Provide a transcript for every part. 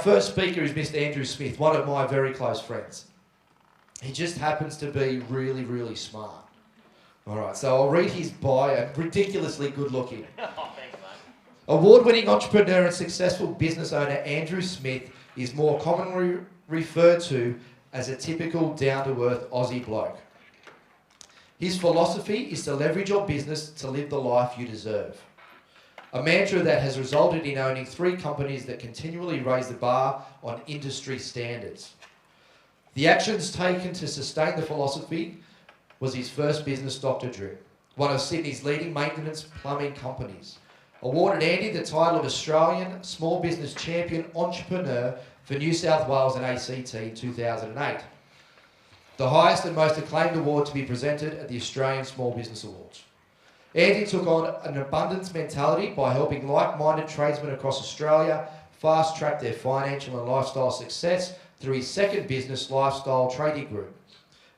first speaker is Mr. Andrew Smith, one of my very close friends. He just happens to be really, really smart. All right, so I'll read his bio. Ridiculously good looking. Oh, thanks, mate. Award-winning entrepreneur and successful business owner Andrew Smith is more commonly referred to as a typical down-to-earth Aussie bloke. His philosophy is to leverage your business to live the life you deserve. A mantra that has resulted in owning 3 companies that continually raise the bar on industry standards. The actions taken to sustain the philosophy was his first business, Dr. Drip, one of Sydney's leading maintenance plumbing companies. Awarded Andy the title of Australian Small Business Champion Entrepreneur for New South Wales and ACT in 2008. The highest and most acclaimed award to be presented at the Australian Small Business Awards. Andy took on an abundance mentality by helping like-minded tradesmen across Australia fast-track their financial and lifestyle success through his second business, Lifestyle Trading Group,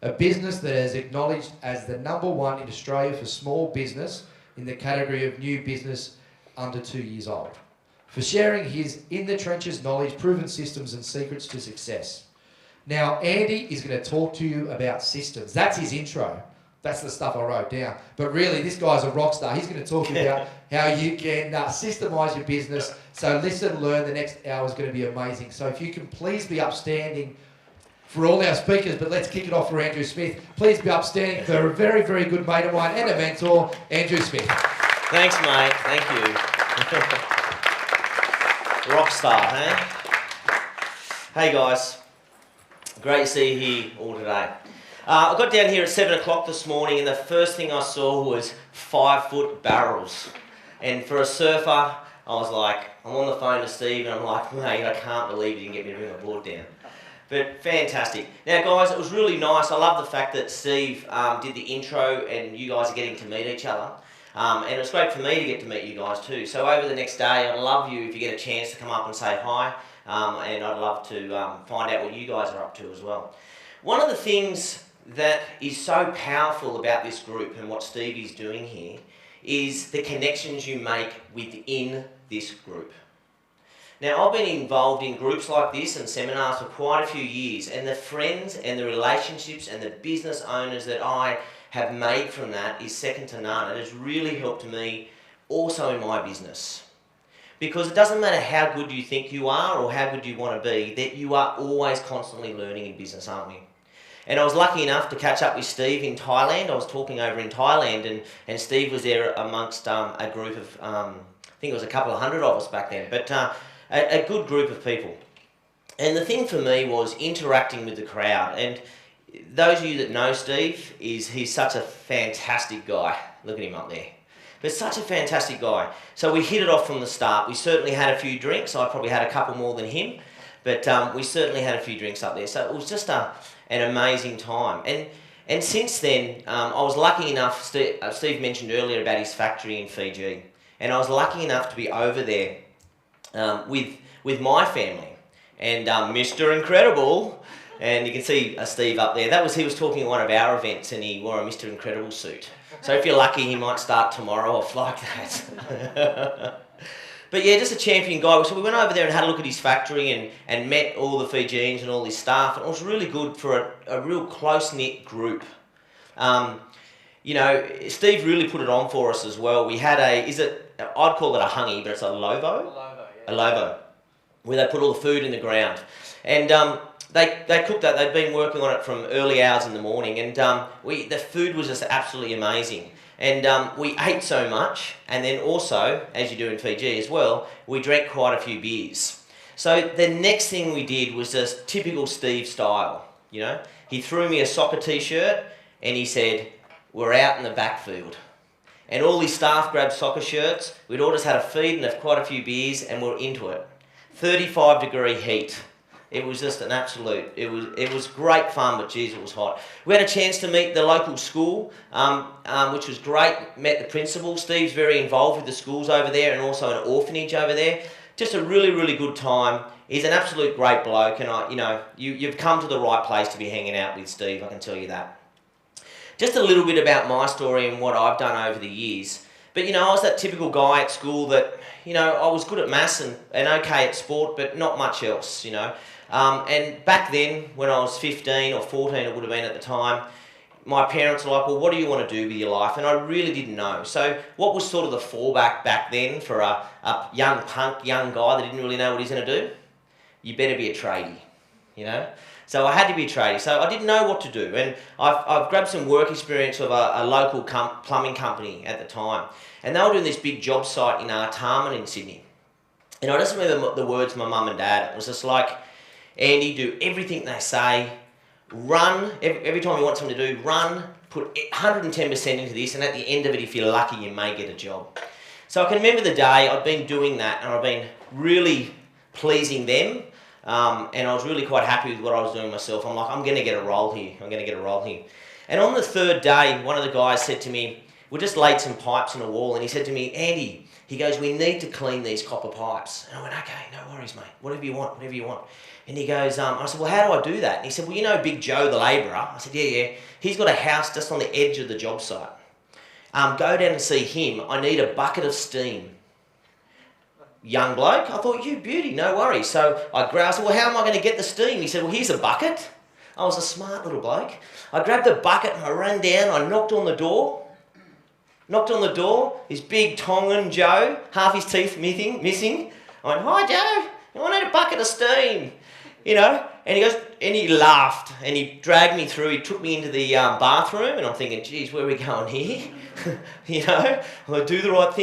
a business that is acknowledged as the #1 in Australia for small business in the category of new business under 2 years old, for sharing his in-the-trenches knowledge, proven systems and secrets to success. Now, Andy is going to talk to you about systems. That's his intro. That's the stuff I wrote down. But really, this guy's a rock star. He's going to talk about how you can systemize your business. So listen, learn. The next hour is going to be amazing. So if you can please be upstanding for all our speakers, but let's kick it off for Andrew Smith. Please be upstanding for a very, very good mate of mine and a mentor, Andrew Smith. Thanks, mate. Thank you. Rockstar, hey? Hey, guys. Great to see you here all today. I got down here at 7 o'clock this morning, and the first thing I saw was 5-foot barrels. And for a surfer, I was like, I'm on the phone to Steve, and I'm like, mate, I can't believe you didn't get me to bring my board down. But fantastic. Now, guys, it was really nice. I love the fact that Steve did the intro, and you guys are getting to meet each other. And it's great for me to get to meet you guys too. So over the next day, I'd love you if you get a chance to come up and say hi. And I'd love to find out what you guys are up to as well. One of the things that is so powerful about this group and what Stevie's doing here is the connections you make within this group. Now, I've been involved in groups like this and seminars for quite a few years, and the friends and the relationships and the business owners that I have made from that is second to none. It has really helped me also in my business. Because it doesn't matter how good you think you are or how good you want to be, that you are always constantly learning in business, aren't we? And I was lucky enough to catch up with Steve in Thailand. I was talking over in Thailand, and Steve was there amongst a group of, I think it was a couple of hundred of us back then, but a good group of people. And the thing for me was interacting with the crowd. And those of you that know Steve, he's such a fantastic guy. Look at him up there. But such a fantastic guy. So we hit it off from the start. We certainly had a few drinks. I probably had a couple more than him. But we certainly had a few drinks up there. So it was just an amazing time. And since then, I was lucky enough, Steve mentioned earlier about his factory in Fiji. And I was lucky enough to be over there with my family. And Mr. Incredible, and you can see Steve up there. He was talking at one of our events, and he wore a Mr. Incredible suit. So if you're lucky, he might start tomorrow off like that. But yeah, just a champion guy. So we went over there and had a look at his factory and met all the Fijians and all his staff. And it was really good for a real close-knit group. You know, Steve really put it on for us as well. We had I'd call it a hungy, but it's a lovo? A lovo, where they put all the food in the ground. And they cooked that. They'd been working on it from early hours in the morning. And the food was just absolutely amazing. And we ate so much, and then also, as you do in Fiji as well, we drank quite a few beers. So the next thing we did was just typical Steve style, you know. He threw me a soccer t-shirt, and he said, we're out in the backfield. And all his staff grabbed soccer shirts. We'd all just had a feed and quite a few beers, and we're into it. 35-degree heat. It was just an absolute, it was great fun, but geez, it was hot. We had a chance to meet the local school, which was great. Met the principal. Steve's very involved with the schools over there and also an orphanage over there. Just a really, really good time. He's an absolute great bloke, and you've come to the right place to be hanging out with Steve, I can tell you that. Just a little bit about my story and what I've done over the years. But, I was that typical guy at school that, I was good at maths and okay at sport, but not much else, And back then, when I was 15 or 14, it would have been at the time, my parents were like, well, what do you want to do with your life? And I really didn't know. So what was sort of the fallback back then for a young punk, young guy that didn't really know what he's going to do? You better be a tradie, So I had to be a tradie. So I didn't know what to do. And I've grabbed some work experience of a local plumbing company at the time. And they were doing this big job site in Artarmon in Sydney. And I just remember the words of my mum and dad. It was just like, Andy, do everything they say. Run, every time you want something to do, run, put 110% into this, and at the end of it, if you're lucky, you may get a job. So I can remember the day I'd been doing that, and I've been really pleasing them, and I was really quite happy with what I was doing myself. I'm like, I'm going to get a role here. And on the third day, one of the guys said to me, we just laid some pipes on a wall, and he said to me, Andy, he goes, we need to clean these copper pipes. And I went, okay, no worries, mate, whatever you want. And he goes, I said, well, how do I do that? And he said, well, Big Joe, the labourer. I said, yeah. He's got a house just on the edge of the job site. Go down and see him. I need a bucket of steam. Young bloke. I thought, you beauty, no worries. So I said, well, how am I going to get the steam? He said, well, here's a bucket. I was a smart little bloke. I grabbed the bucket and I ran down. I knocked on the door. This big Tongan Joe, half his teeth missing. I went, hi, Joe. I need a bucket of steam. And he goes, and he laughed, and he dragged me through. He took me into the bathroom, and I'm thinking, geez, where are we going here? I'm like, do the right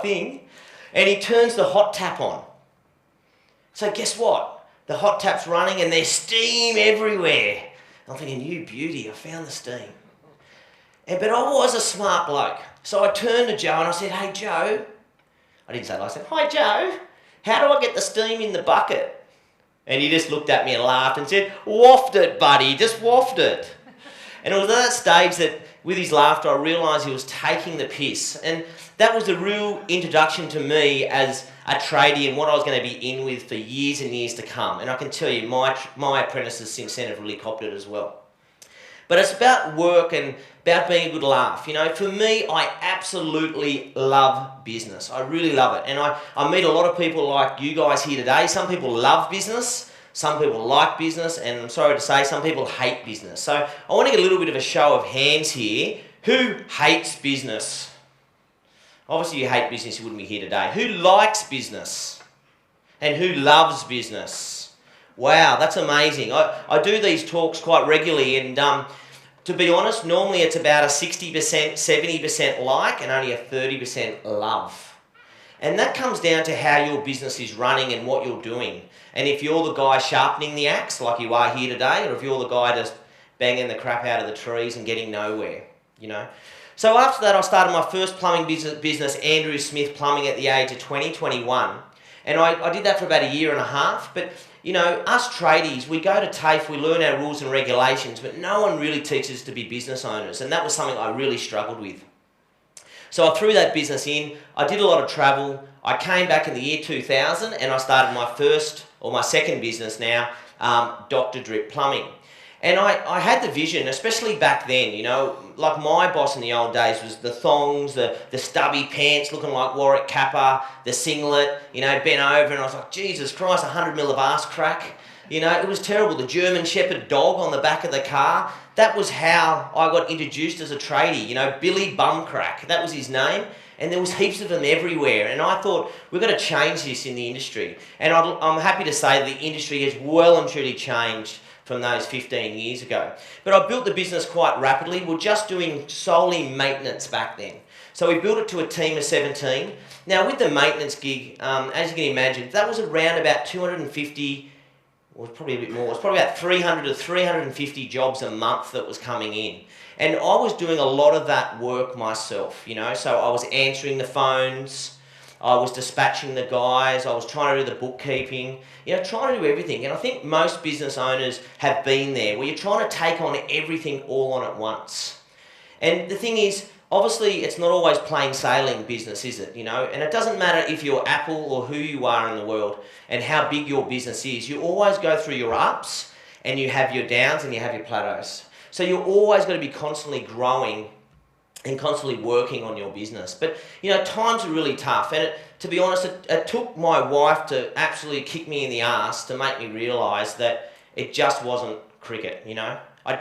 thing. And he turns the hot tap on. So guess what? The hot tap's running, and there's steam everywhere. I'm thinking, you beauty, I found the steam. But I was a smart bloke. So I turned to Joe, and I said, hey, Joe. I didn't say that. I said, hi, Joe. How do I get the steam in the bucket? And he just looked at me and laughed and said, waft it, buddy, just waft it. And it was at that stage that, with his laughter, I realised he was taking the piss. And that was the real introduction to me as a tradie and what I was going to be in with for years and years to come. And I can tell you, my apprentices since then have really copped it as well. But it's about work and about being a good laugh. For me, I absolutely love business. I really love it. And I meet a lot of people like you guys here today. Some people love business. Some people like business. And I'm sorry to say, some people hate business. So I want to get a little bit of a show of hands here. Who hates business? Obviously, you hate business. You wouldn't be here today. Who likes business? And who loves business? Wow, that's amazing. I do these talks quite regularly, and to be honest, normally it's about a 60%, 70% like and only a 30% love. And that comes down to how your business is running and what you're doing. And if you're the guy sharpening the axe like you are here today, or if you're the guy just banging the crap out of the trees and getting nowhere, So after that, I started my first plumbing business, Andrew Smith Plumbing, at the age of 21. And I did that for about a year and a half. But, us tradies, we go to TAFE, we learn our rules and regulations, but no one really teaches us to be business owners. And that was something I really struggled with. So I threw that business in. I did a lot of travel. I came back in the year 2000 and I started my second business now, Dr. Drip Plumbing. And I had the vision, especially back then, like my boss in the old days was the thongs, the stubby pants looking like Warwick Kappa, the singlet, bent over, and I was like, Jesus Christ, 100 mil of ass crack. It was terrible. The German Shepherd dog on the back of the car. That was how I got introduced as a tradie, Billy Bumcrack, that was his name. And there was heaps of them everywhere. And I thought, we've got to change this in the industry. And I'm happy to say the industry has well and truly changed from those 15 years ago. But I built the business quite rapidly. We're just doing solely maintenance back then. So we built it to a team of 17. Now with the maintenance gig, as you can imagine, that was around about 250, or probably a bit more, it was probably about 300 to 350 jobs a month that was coming in. And I was doing a lot of that work myself, so I was answering the phones, I was dispatching the guys, I was trying to do the bookkeeping, trying to do everything. And I think most business owners have been there, where you're trying to take on everything all on at once. And the thing is, obviously, it's not always plain sailing business, is it? And it doesn't matter if you're Apple or who you are in the world and how big your business is. You always go through your ups and you have your downs and you have your plateaus. So you're always going to be constantly growing and constantly working on your business. But, times are really tough. And to be honest, it took my wife to absolutely kick me in the ass to make me realise that it just wasn't cricket,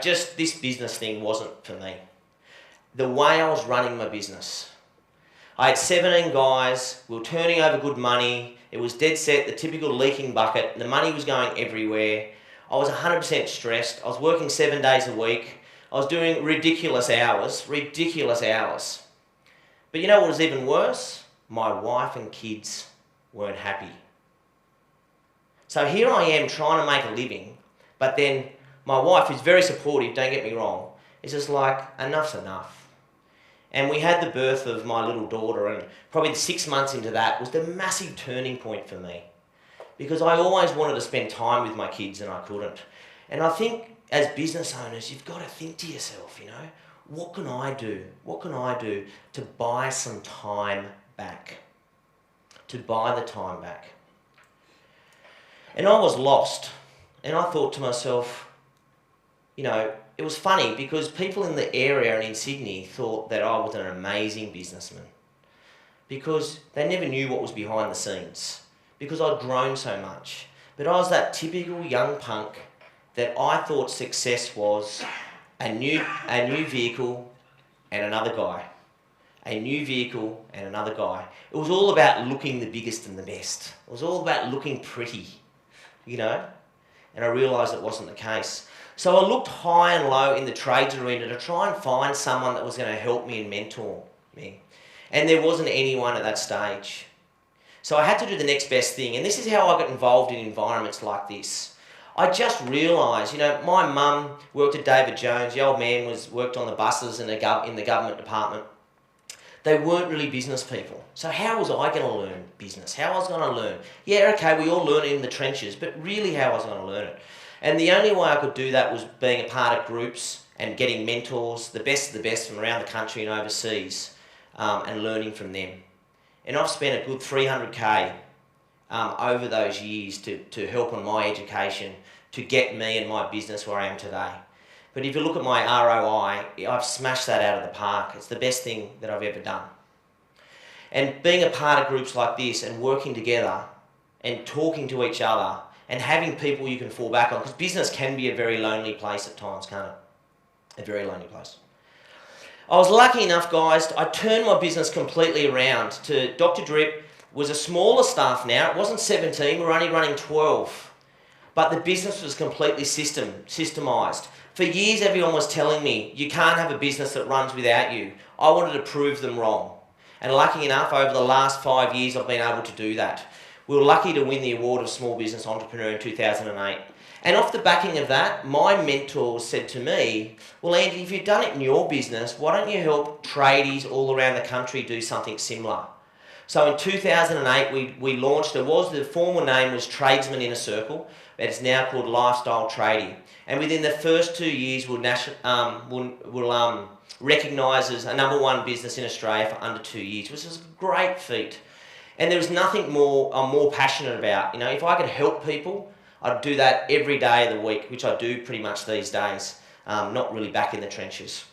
this business thing wasn't for me. The way I was running my business. I had 17 guys, we were turning over good money, it was dead set, the typical leaking bucket, the money was going everywhere. I was 100% stressed, I was working 7 days a week, I was doing ridiculous hours. But you know what was even worse? My wife and kids weren't happy. So here I am trying to make a living, but then my wife, who's very supportive, don't get me wrong, is just like, enough's enough. And we had the birth of my little daughter, and probably 6 months into that was the massive turning point for me. Because I always wanted to spend time with my kids and I couldn't. And I think as business owners, you've got to think to yourself, what can I do? What can I do to buy some time back? To buy the time back. And I was lost. And I thought to myself, it was funny because people in the area and in Sydney thought that I was an amazing businessman because they never knew what was behind the scenes because I'd grown so much. But I was that typical young punk that I thought success was a new vehicle and another guy. A new vehicle and another guy. It was all about looking the biggest and the best. It was all about looking pretty, and I realised it wasn't the case. So I looked high and low in the trades arena to try and find someone that was going to help me and mentor me. And there wasn't anyone at that stage. So I had to do the next best thing. And this is how I got involved in environments like this. I just realised, my mum worked at David Jones. The old man worked on the buses in the government department. They weren't really business people. So how was I going to learn business? How was I going to learn? Yeah, okay, we all learn it in the trenches, but really how was I going to learn it? And the only way I could do that was being a part of groups and getting mentors, the best of the best from around the country and overseas, and learning from them. And I've spent a good 300K over those years to help on my education, to get me and my business where I am today. But if you look at my ROI, I've smashed that out of the park. It's the best thing that I've ever done. And being a part of groups like this and working together and talking to each other and having people you can fall back on, because business can be a very lonely place at times, can't it? A very lonely place. I was lucky enough, guys, I turned my business completely around to Dr. Drip. Was a smaller staff now. It wasn't 17, we were only running 12. But the business was completely systemised. For years, everyone was telling me, you can't have a business that runs without you. I wanted to prove them wrong. And lucky enough, over the last 5 years, I've been able to do that. We were lucky to win the award of Small Business Entrepreneur in 2008. And off the backing of that, my mentors said to me, well, Andy, if you've done it in your business, why don't you help tradies all around the country do something similar? So in 2008, we launched, the formal name was Tradesman in a Circle, but it's now called Lifestyle Tradie. And within the first 2 years, we'll recognised as a #1 business in Australia for under 2 years, which is a great feat. And there was nothing I'm more passionate about. If I could help people, I'd do that every day of the week, which I do pretty much these days, not really back in the trenches.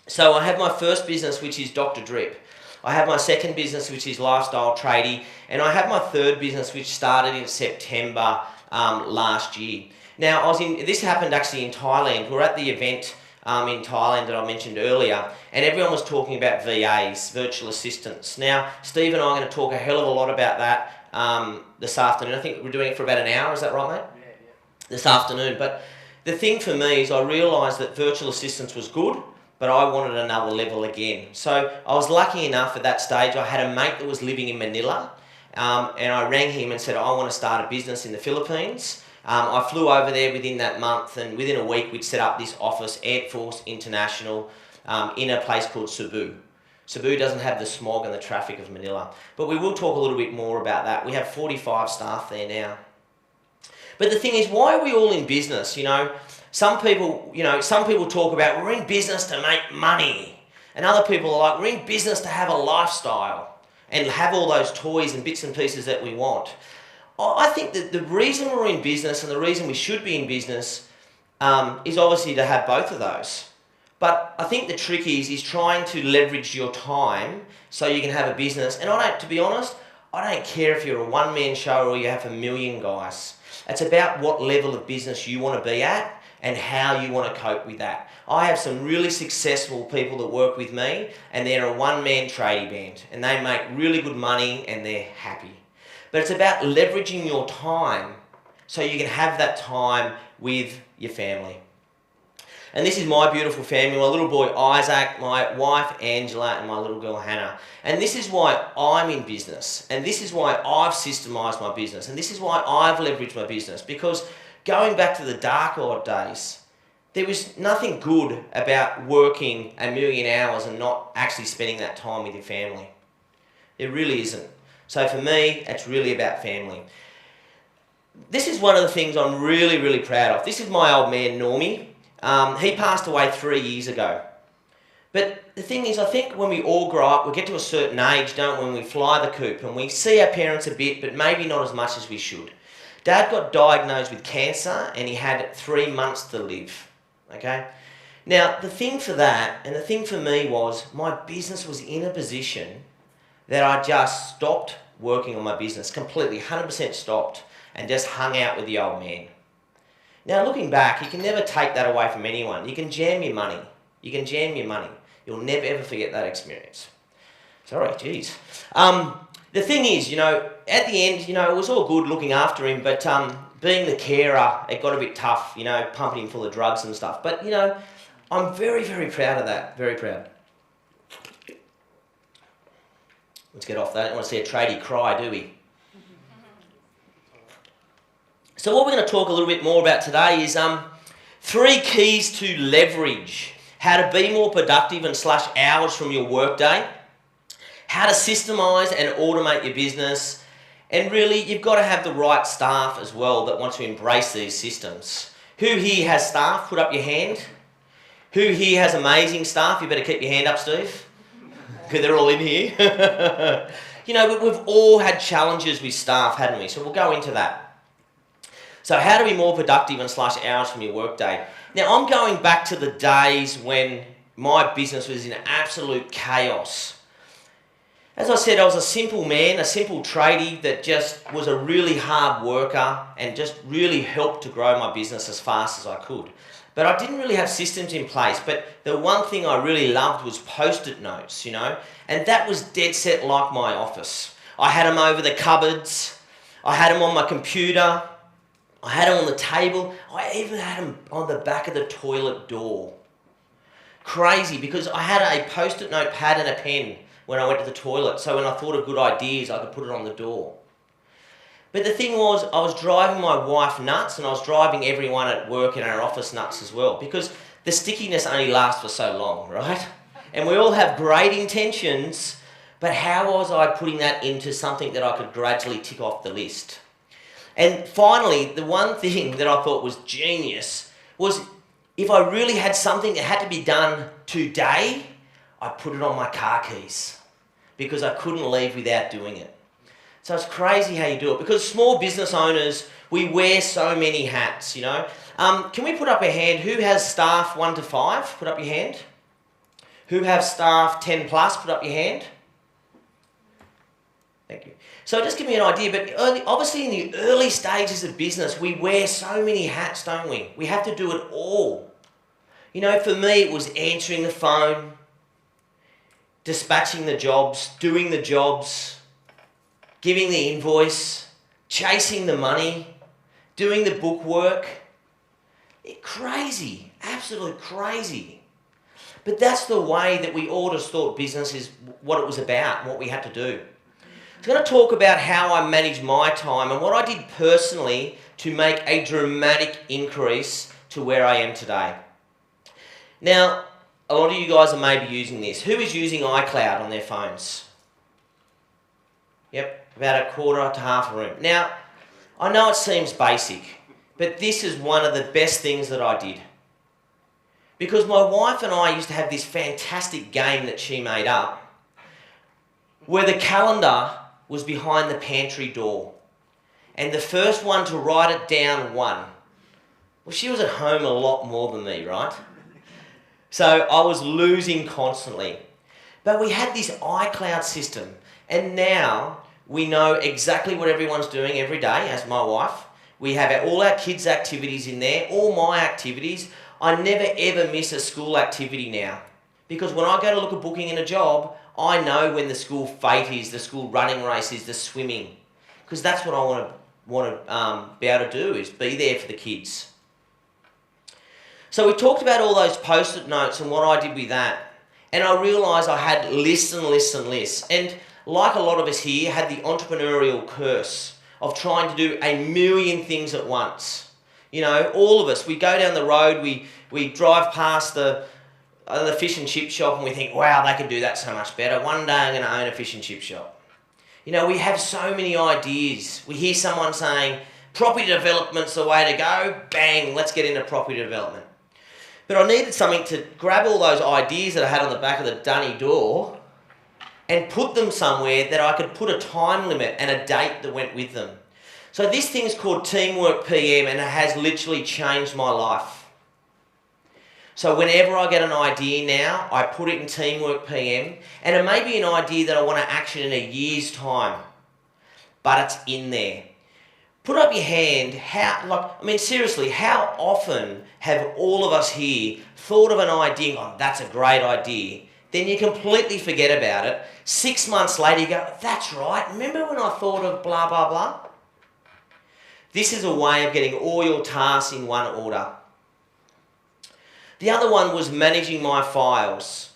So I have my first business, which is Dr. Drip. I have my second business, which is Lifestyle Tradie, and I have my third business, which started in September last year. Now, this happened actually in Thailand. We were at the event in Thailand that I mentioned earlier, and everyone was talking about VAs, virtual assistants. Now, Steve and I are going to talk a hell of a lot about that this afternoon. I think we're doing it for about an hour, is that right, mate? Yeah. This afternoon. But the thing for me is I realised that virtual assistants was good, but I wanted another level again. So I was lucky enough at that stage, I had a mate that was living in Manila, and I rang him and said, I want to start a business in the Philippines. I flew over there within that month, and within a week we'd set up this office, Air Force International, in a place called Cebu. Cebu doesn't have the smog and the traffic of Manila, but we will talk a little bit more about that. We have 45 staff there now. But the thing is, why are we all in business? Some people talk about we're in business to make money, and other people are like, we're in business to have a lifestyle and have all those toys and bits and pieces that we want. I think that the reason we're in business and the reason we should be in business is obviously to have both of those. But I think the trick is trying to leverage your time so you can have a business. And to be honest, I don't care if you're a one-man show or you have 1 million guys. It's about what level of business you want to be at and how you want to cope with that. I have some really successful people that work with me, and they're a one-man tradie band, and they make really good money and they're happy. But it's about leveraging your time so you can have that time with your family. And this is my beautiful family, my little boy Isaac, my wife Angela, and my little girl Hannah. And this is why I'm in business. And this is why I've systemised my business. And this is why I've leveraged my business. Because going back to the dark old days, there was nothing good about working 1 million hours and not actually spending that time with your family. It really isn't. So for me, it's really about family. This is one of the things I'm really, really proud of. This is my old man, Normie. He passed away 3 years ago. But the thing is, I think when we all grow up, we get to a certain age, don't we, when we fly the coop and we see our parents a bit, but maybe not as much as we should. Dad got diagnosed with cancer and he had 3 months to live, okay? Now, the thing for that, and the thing for me was, my business was in a position that I just stopped working on my business, completely, 100% stopped, and just hung out with the old man. Now, looking back, you can never take that away from anyone. You can jam your money. You can jam your money. You'll never, ever forget that experience. Sorry, geez. The thing is, at the end, it was all good looking after him, but being the carer, it got a bit tough, pumping him full of drugs and stuff. But, I'm very, very proud of that. Very proud. Let's get off that. I don't want to see a tradie cry, do we? So what we're going to talk a little bit more about today is 3 keys to leverage. How to be more productive and slash hours from your workday. How to systemise and automate your business. And really, you've got to have the right staff as well that want to embrace these systems. Who here has staff? Put up your hand. Who here has amazing staff? You better keep your hand up, Steve. Because they're all in here. But we've all had challenges with staff, hadn't we? So we'll go into that. So how to be more productive and slash hours from your workday. Now, I'm going back to the days when my business was in absolute chaos. As I said, I was a simple man, a simple tradie that just was a really hard worker and just really helped to grow my business as fast as I could. But I didn't really have systems in place. But the one thing I really loved was Post-it notes, and that was dead set like my office. I had them over the cupboards. I had them on my computer. I had them on the table. I even had them on the back of the toilet door. Crazy, because I had a Post-it note pad and a pen when I went to the toilet. So when I thought of good ideas, I could put it on the door. But the thing was, I was driving my wife nuts, and I was driving everyone at work in our office nuts as well, because the stickiness only lasts for so long, right? And we all have great intentions, but how was I putting that into something that I could gradually tick off the list? And finally, the one thing that I thought was genius was if I really had something that had to be done today, I put it on my car keys because I couldn't leave without doing it. So it's crazy how you do it, because small business owners, we wear so many hats, Can we put up a hand? Who has staff 1 to 5? Put up your hand. Who have staff 10 plus? Put up your hand. Thank you. So just give me an idea, but obviously in the early stages of business, we wear so many hats, don't we? We have to do it all. For me, it was answering the phone, dispatching the jobs, doing the jobs, giving the invoice, chasing the money, doing the bookwork. Crazy, absolutely crazy. But that's the way that we all just thought business is what it was about and what we had to do. I'm going to talk about how I managed my time and what I did personally to make a dramatic increase to where I am today. Now, a lot of you guys are maybe using this. Who is using iCloud on their phones? Yep, about a quarter to half a room. Now, I know it seems basic, but this is one of the best things that I did. Because my wife and I used to have this fantastic game that she made up where the calendar was behind the pantry door. And the first one to write it down won. Well, she was at home a lot more than me, right? So I was losing constantly. But we had this iCloud system, and now we know exactly what everyone's doing every day, as my wife. We have all our kids' activities in there, all my activities. I never ever miss a school activity now. Because when I go to look at booking in a job, I know when the school fete is, the school running race is, the swimming. Because that's what I want to be able to do, is be there for the kids. So we talked about all those post-it notes and what I did with that. And I realised I had lists and lists and lists. And like a lot of us here, had the entrepreneurial curse of trying to do a million things at once. You know, all of us, we go down the road, we drive past the fish and chip shop and we think, wow, they could do that so much better. One day I'm going to own a fish and chip shop. You know, we have so many ideas. We hear someone saying, property development's the way to go. Bang, let's get into property development. But I needed something to grab all those ideas that I had on the back of the dunny door and put them somewhere that I could put a time limit and a date that went with them. So this thing's called Teamwork PM, and it has literally changed my life. So whenever I get an idea now, I put it in Teamwork PM, and it may be an idea that I want to action in a year's time, but it's in there. Put up your hand, seriously, how often have all of us here thought of an idea, oh, that's a great idea, then you completely forget about it. 6 months later you go, that's right, remember when I thought of blah, blah, blah? This is a way of getting all your tasks in one order. The other one was managing my files.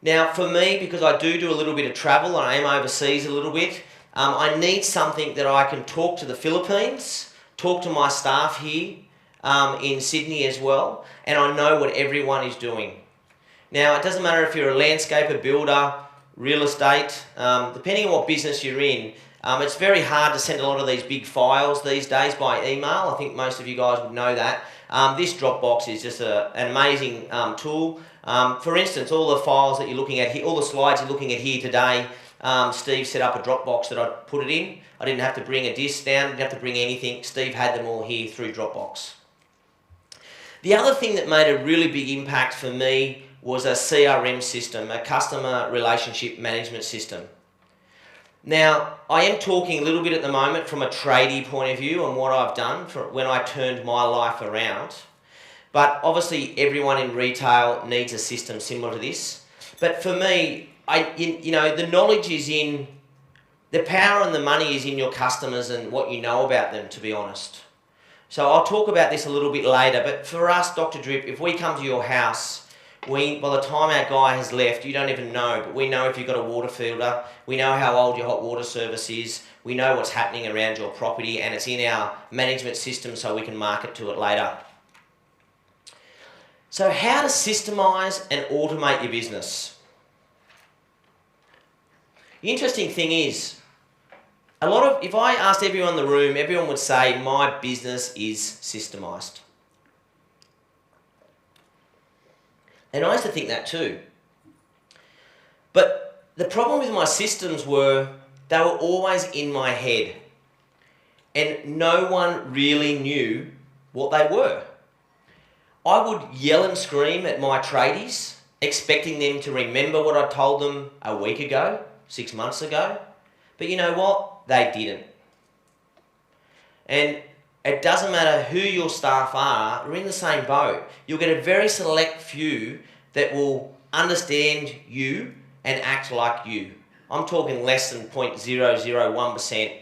Now for me, because I do a little bit of travel, and I am overseas a little bit, I need something that I can talk to the Philippines, talk to my staff here in Sydney as well, and I know what everyone is doing. Now, it doesn't matter if you're a landscaper, builder, real estate, depending on what business you're in, it's very hard to send a lot of these big files these days by email. I think most of you guys would know that. This Dropbox is just an amazing tool. For instance, all the files that you're looking at here, all the slides you're looking at here today, Steve set up a Dropbox that I put it in. I didn't have to bring a disk down, didn't have to bring anything. Steve had them all here through Dropbox. The other thing that made a really big impact for me was a CRM system, a customer relationship management system. Now, I am talking a little bit at the moment from a tradie point of view on what I've done for when I turned my life around. But obviously everyone in retail needs a system similar to this. But for me, the knowledge is in, the power and the money is in your customers and what you know about them, to be honest. So I'll talk about this a little bit later, but for us, Dr. Drip, if we come to your house, by the time our guy has left, you don't even know, but we know if you've got a water filter, we know how old your hot water service is, we know what's happening around your property, and it's in our management system so we can market to it later. So how to systemize and automate your business. The interesting thing is, if I asked everyone in the room, everyone would say, my business is systemized. And I used to think that too. But the problem with my systems were, they were always in my head. And no one really knew what they were. I would yell and scream at my tradies, expecting them to remember what I told them a week ago, 6 months ago. But you know what? They didn't. And it doesn't matter who your staff are, we're in the same boat. You'll get a very select few that will understand you and act like you. I'm talking less than 0.001%.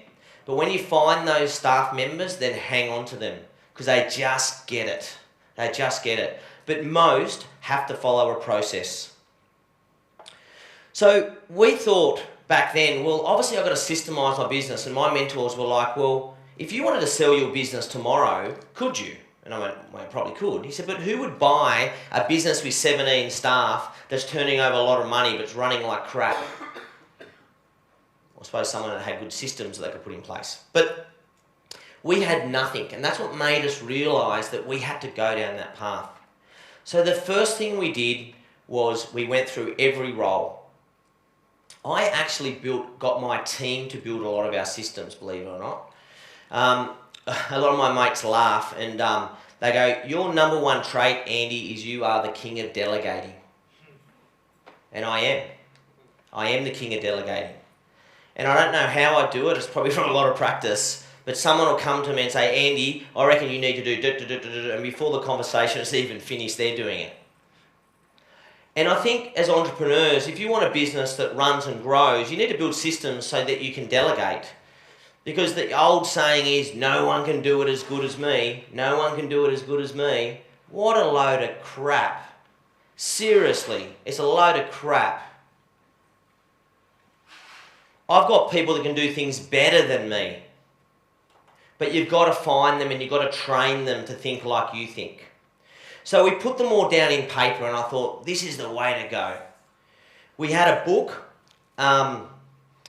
But when you find those staff members, then hang on to them because they just get it. They just get it. But most have to follow a process. So we thought back then, well, obviously I've got to systemize my business, and my mentors were like, well, if you wanted to sell your business tomorrow, could you? And I went, well, I probably could. He said, but who would buy a business with 17 staff that's turning over a lot of money but it's running like crap? I suppose someone that had good systems that they could put in place. But we had nothing, and that's what made us realise that we had to go down that path. So the first thing we did was we went through every role. I actually got my team to build a lot of our systems, believe it or not. A lot of my mates laugh and they go, your number one trait, Andy, is you are the king of delegating. And I am. I am the king of delegating. And I don't know how I do it. It's probably from a lot of practice. But someone will come to me and say, Andy, I reckon you need to do... And before the conversation is even finished, they're doing it. And I think as entrepreneurs, if you want a business that runs and grows, you need to build systems so that you can delegate. Because the old saying is, no one can do it as good as me. No one can do it as good as me. What a load of crap. Seriously, it's a load of crap. I've got people that can do things better than me. But you've got to find them and you've got to train them to think like you think. So we put them all down in paper and I thought, this is the way to go. We had a book, around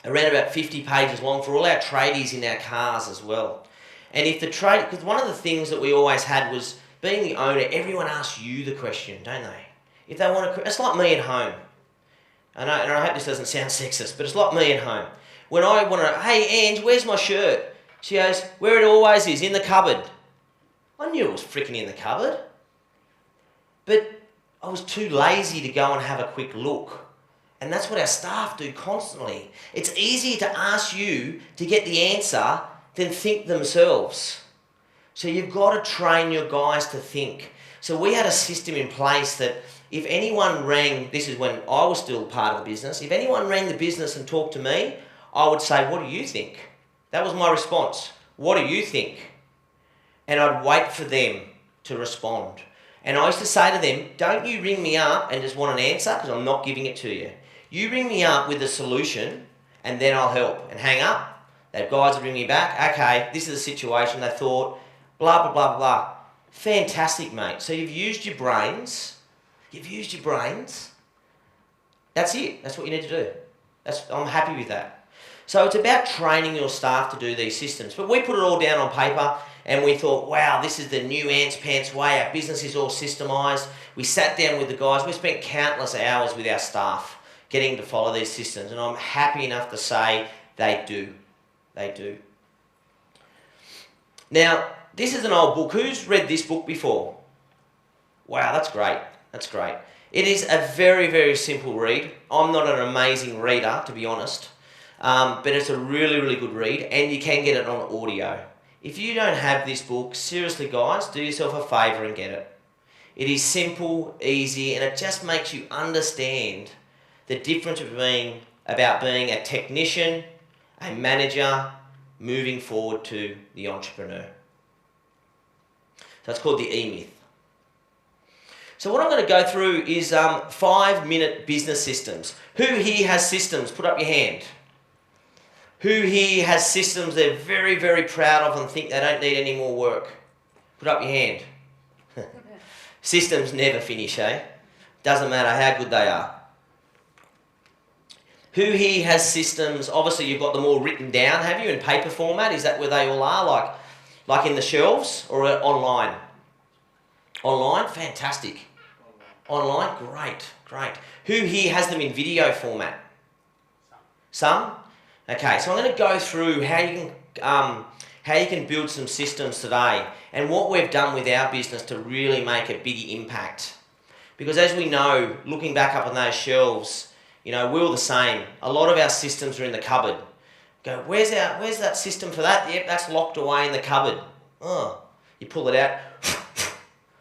about 50 pages long for all our tradies in our cars as well. And if the trade, because one of the things that we always had was, being the owner, everyone asks you the question, don't they? If they want to, it's like me at home. And I hope this doesn't sound sexist, but it's like me at home. When I want to, hey Ange, where's my shirt? She goes, where it always is, in the cupboard. I knew it was freaking in the cupboard. But I was too lazy to go and have a quick look. And that's what our staff do constantly. It's easier to ask you to get the answer than think themselves. So you've got to train your guys to think. So we had a system in place that if anyone rang, this is when I was still part of the business, if anyone rang the business and talked to me, I would say, what do you think? That was my response. What do you think? And I'd wait for them to respond. And I used to say to them, don't you ring me up and just want an answer, because I'm not giving it to you. You ring me up with a solution and then I'll help. And hang up. That guys would ring me back. Okay, this is the situation. They thought, blah, blah, blah, blah. Fantastic, mate. So you've used your brains. You've used your brains. That's it. That's what you need to do. I'm happy with that. So it's about training your staff to do these systems. But we put it all down on paper and we thought, wow, this is the new Ants Pants way. Our business is all systemised. We sat down with the guys. We spent countless hours with our staff getting to follow these systems. And I'm happy enough to say they do. They do. Now, this is an old book. Who's read this book before? Wow, that's great. That's great. It is a very, very simple read. I'm not an amazing reader, to be honest. But it's a really, really good read, and you can get it on audio. If you don't have this book, seriously guys, do yourself a favour and get it. It is simple, easy, and it just makes you understand the difference about being a technician, a manager, moving forward to the entrepreneur. So it's called the E-Myth. So what I'm going to go through is 5-minute business systems. Who here has systems? Put up your hand. Who here has systems they're very, very proud of and think they don't need any more work? Put up your hand. Systems never finish, eh? Doesn't matter how good they are. Who here has systems? Obviously you've got them all written down, have you, in paper format? Is that where they all are, like in the shelves, or online? Online? Fantastic. Online? Great, great. Who here has them in video format? Some? Okay, so I'm going to go through how you can build some systems today and what we've done with our business to really make a big impact. Because as we know, looking back up on those shelves, you know, we're all the same. A lot of our systems are in the cupboard. Go, where's that system for that? Yep, that's locked away in the cupboard. Oh, you pull it out,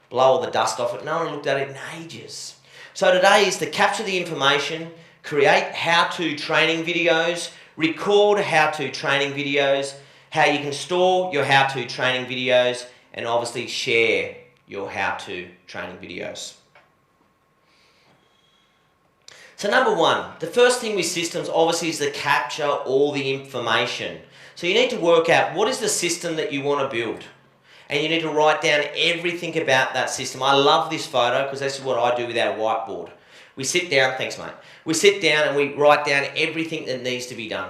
blow all the dust off it. No one looked at it in ages. So today is to capture the information, create how-to training videos, record how-to training videos, how you can store your how-to training videos, and obviously share your how-to training videos. So number one, the first thing with systems obviously is to capture all the information. So you need to work out what is the system that you want to build. And you need to write down everything about that system. I love this photo because this is what I do with our whiteboard. We sit down, thanks mate. We sit down and we write down everything that needs to be done.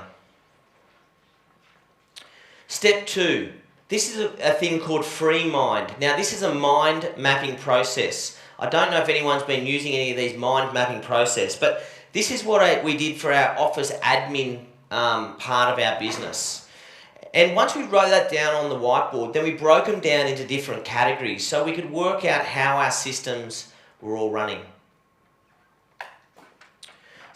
Step 2, this is a thing called FreeMind. Now this is a mind mapping process. I don't know if anyone's been using any of these mind mapping process, but this is what we did for our office admin part of our business. And once we wrote that down on the whiteboard, then we broke them down into different categories so we could work out how our systems were all running.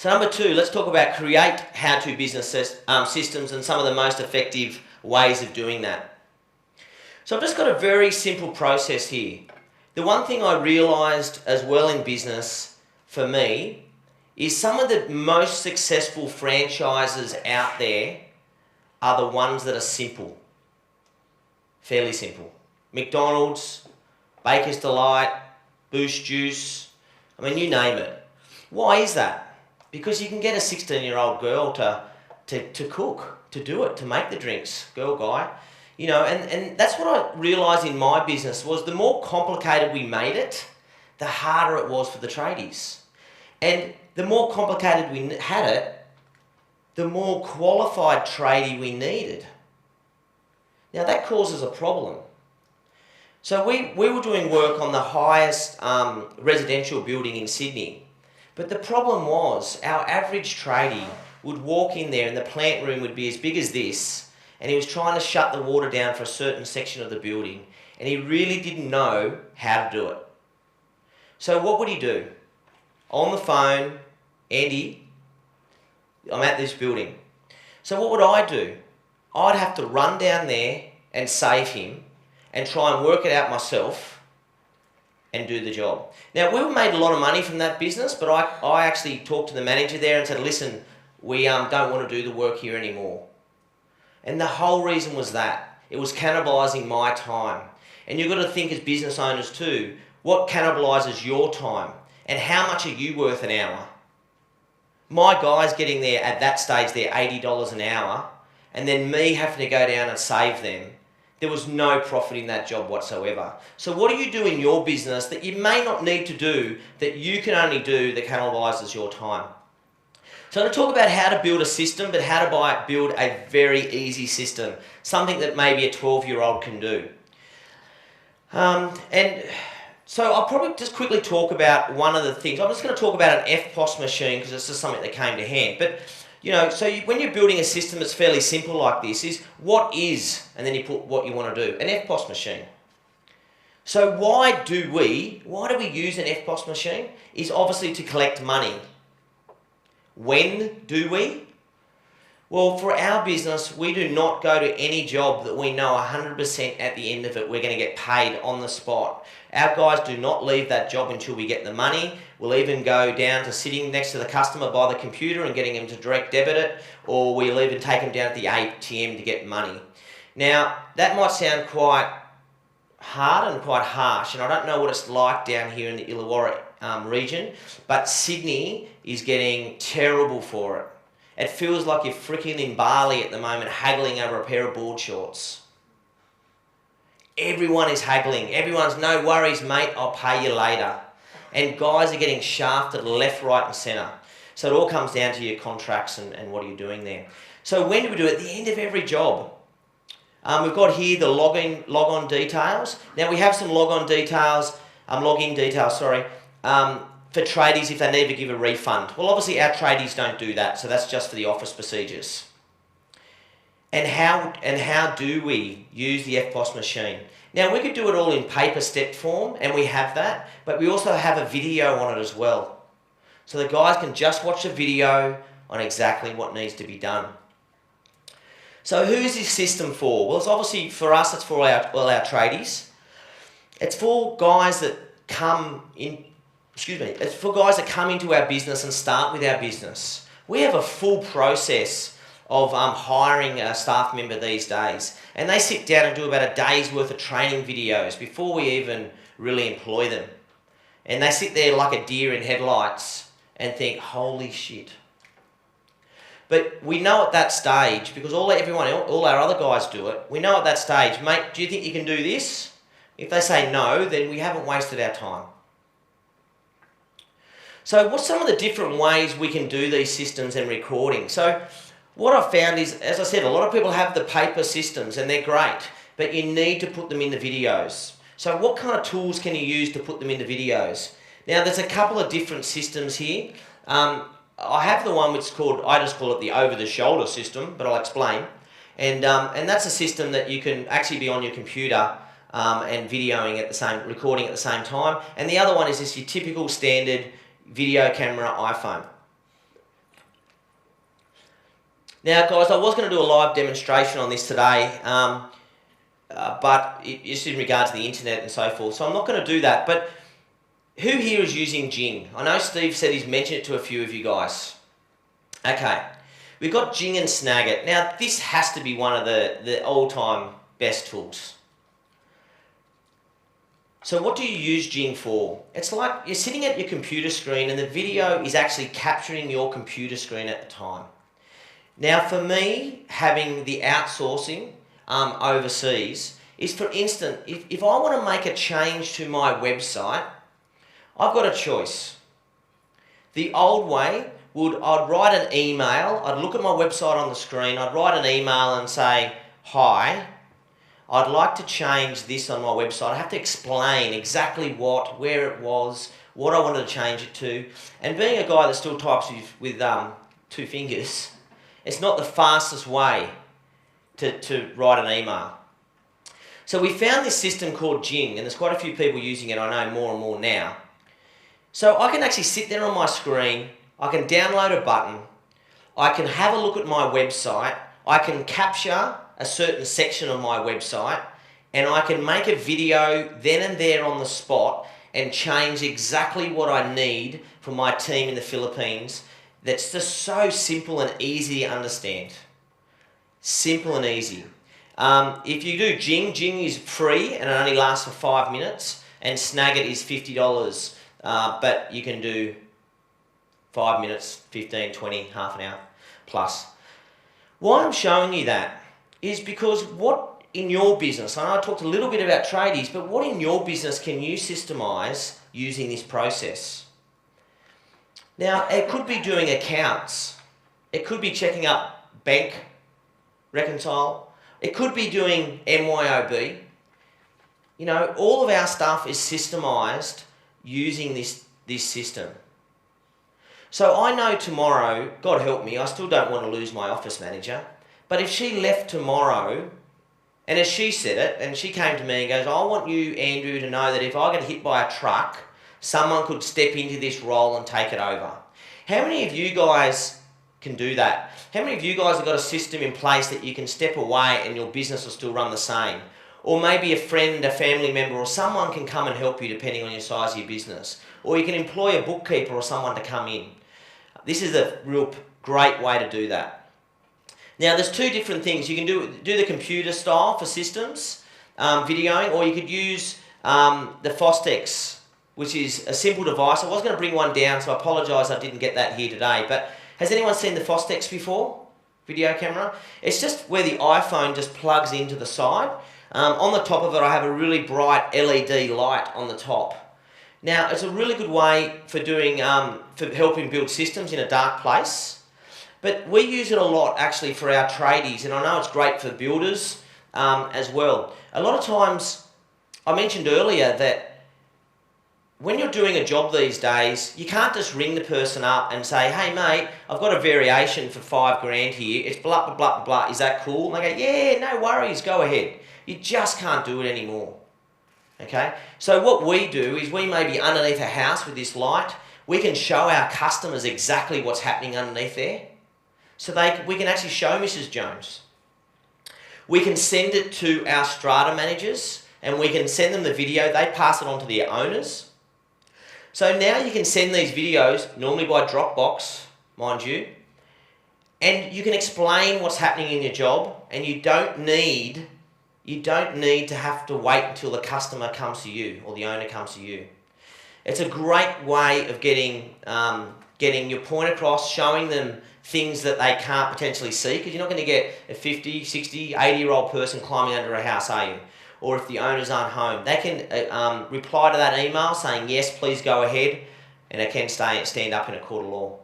So number 2, let's talk about create how-to business systems and some of the most effective ways of doing that. So I've just got a very simple process here. The one thing I realised as well in business for me is some of the most successful franchises out there are the ones that are simple. Fairly simple. McDonald's, Baker's Delight, Boost Juice, I mean, you name it. Why is that? Because you can get a 16-year-old girl to cook, to do it, to make the drinks, girl, guy. You know, and that's what I realised in my business was the more complicated we made it, the harder it was for the tradies. And the more complicated we had it, the more qualified tradie we needed. Now that causes a problem. So we were doing work on the highest residential building in Sydney. But the problem was our average tradie would walk in there and the plant room would be as big as this, and he was trying to shut the water down for a certain section of the building, and he really didn't know how to do it. So what would he do? On the phone, Andy, I'm at this building. So what would I do? I'd have to run down there and save him and try and work it out myself and do the job. Now, we made a lot of money from that business, but I actually talked to the manager there and said, listen, we don't want to do the work here anymore. And the whole reason was that. It was cannibalising my time. And you've got to think as business owners too, what cannibalises your time? And how much are you worth an hour? My guys getting there at that stage, they're $80 an hour, and then me having to go down and save them. There was no profit in that job whatsoever. So what do you do in your business that you may not need to do, that you can only do that cannibalises your time? So I'm going to talk about how to build a system, but how to build a very easy system, something that maybe a 12-year-old can do. And so I'll probably just quickly talk about one of the things. I'm just going to talk about an FPOS machine because it's just something that came to hand. But, you know, so when you're building a system that's fairly simple like this is, what is, and then you put what you want to do, an FPOS machine. So why do we use an FPOS machine? Is obviously to collect money. When do we? Well, for our business, we do not go to any job that we know 100% at the end of it we're going to get paid on the spot. Our guys do not leave that job until we get the money. We'll even go down to sitting next to the customer by the computer and getting them to direct debit it, or we'll even take them down to the ATM to get money. Now, that might sound quite hard and quite harsh, and I don't know what it's like down here in the Illawarra region, but Sydney is getting terrible for it. It feels like you're freaking in Bali at the moment, haggling over a pair of board shorts. Everyone is haggling. Everyone's, no worries, mate, I'll pay you later. And guys are getting shafted left, right, and centre. So it all comes down to your contracts and what are you doing there. So when do we do it? At the end of every job. We've got here the log-on details. Now we have some login details, for tradies if they need to give a refund. Well, obviously our tradies don't do that, so that's just for the office procedures. And how do we use the FPOS machine? Now, we could do it all in paper step form, and we have that, but we also have a video on it as well. So the guys can just watch a video on exactly what needs to be done. So who's this system for? Well, it's obviously for us, it's for all our tradies. It's for guys that come in, it's for guys that come into our business and start with our business. We have a full process of hiring a staff member these days. And they sit down and do about a day's worth of training videos before we even really employ them. And they sit there like a deer in headlights and think, holy shit. But we know at that stage, because all our other guys do it, we know at that stage, mate, do you think you can do this? If they say no, then we haven't wasted our time. So what's some of the different ways we can do these systems and recording? So what I've found is, as I said, a lot of people have the paper systems and they're great, but you need to put them in the videos. So what kind of tools can you use to put them in the videos? Now there's a couple of different systems here. I have the one which is called, I just call it the over-the-shoulder system, but I'll explain. And that's a system that you can actually be on your computer and recording at the same time. And the other one is just your typical standard video camera iPhone. Now, guys, I was going to do a live demonstration on this today, but it's in regard to the internet and so forth, so I'm not going to do that. But who here is using Jing? I know Steve said he's mentioned it to a few of you guys. Okay, we've got Jing and Snagit. Now, this has to be one of the all-time best tools. So what do you use Jing for? It's like you're sitting at your computer screen and the video is actually capturing your computer screen at the time. Now for me, having the outsourcing overseas is, for instance, if I want to make a change to my website, I've got a choice. The old way I'd write an email, I'd look at my website on the screen, I'd write an email and say, "Hi, I'd like to change this on my website." I have to explain exactly where it was, what I wanted to change it to. And being a guy that still types with 2 fingers, it's not the fastest way to write an email. So we found this system called Jing, and there's quite a few people using it, I know more and more now. So I can actually sit there on my screen, I can download a button, I can have a look at my website, I can capture a certain section of my website, and I can make a video then and there on the spot and change exactly what I need for my team in the Philippines. That's just so simple and easy to understand. Simple and easy. If you do Jing, Jing is free and it only lasts for 5 minutes, and Snagit is $50, but you can do 5 minutes, 15, 20, half an hour plus. Why I'm showing you that is because what in your business, I know I talked a little bit about tradies, but what in your business can you systemize using this process? Now, it could be doing accounts. It could be checking up bank reconcile. It could be doing MYOB. You know, all of our stuff is systemized using this system. So I know tomorrow, God help me, I still don't want to lose my office manager, but if she left tomorrow, and as she said it, and she came to me and goes, "I want you, Andrew, to know that if I get hit by a truck, someone could step into this role and take it over." How many of you guys can do that? How many of you guys have got a system in place that you can step away and your business will still run the same? Or maybe a friend, a family member, or someone can come and help you depending on your size of your business. Or you can employ a bookkeeper or someone to come in. This is a real great way to do that. Now, there's 2 different things. You can do the computer style for systems, videoing, or you could use the Fostex, which is a simple device. I was going to bring one down, so I apologise I didn't get that here today. But has anyone seen the Fostex before? Video camera? It's just where the iPhone just plugs into the side. On the top of it, I have a really bright LED light on the top. Now, it's a really good way for doing, for helping build systems in a dark place. But we use it a lot actually for our tradies, and I know it's great for builders as well. A lot of times, I mentioned earlier that when you're doing a job these days, you can't just ring the person up and say, "Hey mate, I've got a variation for $5,000 here, it's blah, blah, blah, blah, is that cool?" And they go, "Yeah, no worries, go ahead." You just can't do it anymore. Okay? So what we do is we may be underneath a house with this light, we can show our customers exactly what's happening underneath there. So we can actually show Mrs. Jones. We can send it to our strata managers and we can send them the video. They pass it on to their owners. So now you can send these videos, normally by Dropbox, mind you, and you can explain what's happening in your job, and you don't need to have to wait until the customer comes to you or the owner comes to you. It's a great way of getting your point across, showing them things that they can't potentially see, because you're not going to get a 50, 60, 80-year-old person climbing under a house, are you? Or if the owners aren't home. They can reply to that email saying, "Yes, please go ahead," and it can stand up in a court of law.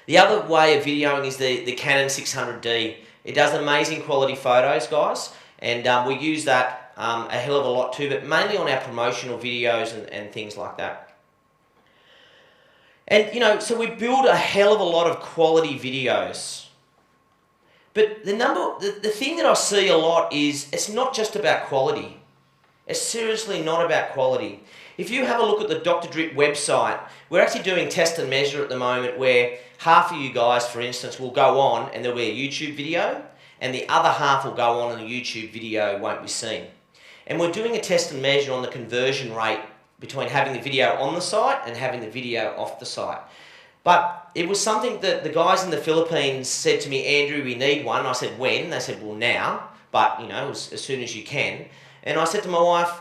The other way of videoing is the Canon 600D. It does amazing quality photos, guys, and we use that a hell of a lot too, but mainly on our promotional videos and things like that. And, you know, so we build a hell of a lot of quality videos. But the thing that I see a lot is it's not just about quality. It's seriously not about quality. If you have a look at the Dr. Drip website, we're actually doing test and measure at the moment where half of you guys, for instance, will go on and there'll be a YouTube video, and the other half will go on and the YouTube video won't be seen. And we're doing a test and measure on the conversion rate between having the video on the site and having the video off the site. But it was something that the guys in the Philippines said to me, Andrew, we need one. I said, when? They said, well, now, but as soon as you can. And I said to my wife,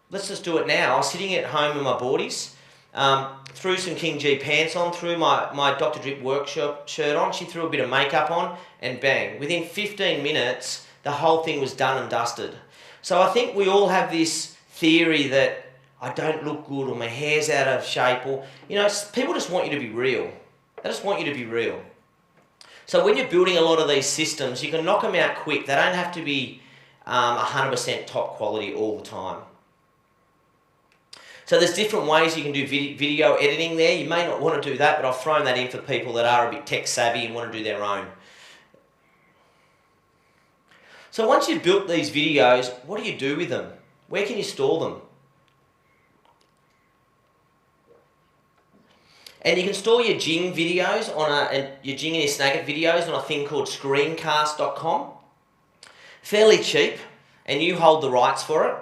let's just do it now. I was sitting at home in my boardies, threw some King G pants on, threw my Dr. Drip workshop shirt on, she threw a bit of makeup on, and bang. Within 15 minutes, the whole thing was done and dusted. So I think we all have this theory that I don't look good or my hair's out of shape, or, people just want you to be real. They just want you to be real. So when you're building a lot of these systems, you can knock them out quick. They don't have to be 100% top quality all the time. So there's different ways you can do video editing there. You may not want to do that, but I've thrown that in for people that are a bit tech savvy and want to do their own. So once you've built these videos, what do you do with them? Where can you store them? And you can store your Jing videos your Jing and your Snagit videos on a thing called screencast.com. Fairly cheap, and you hold the rights for it.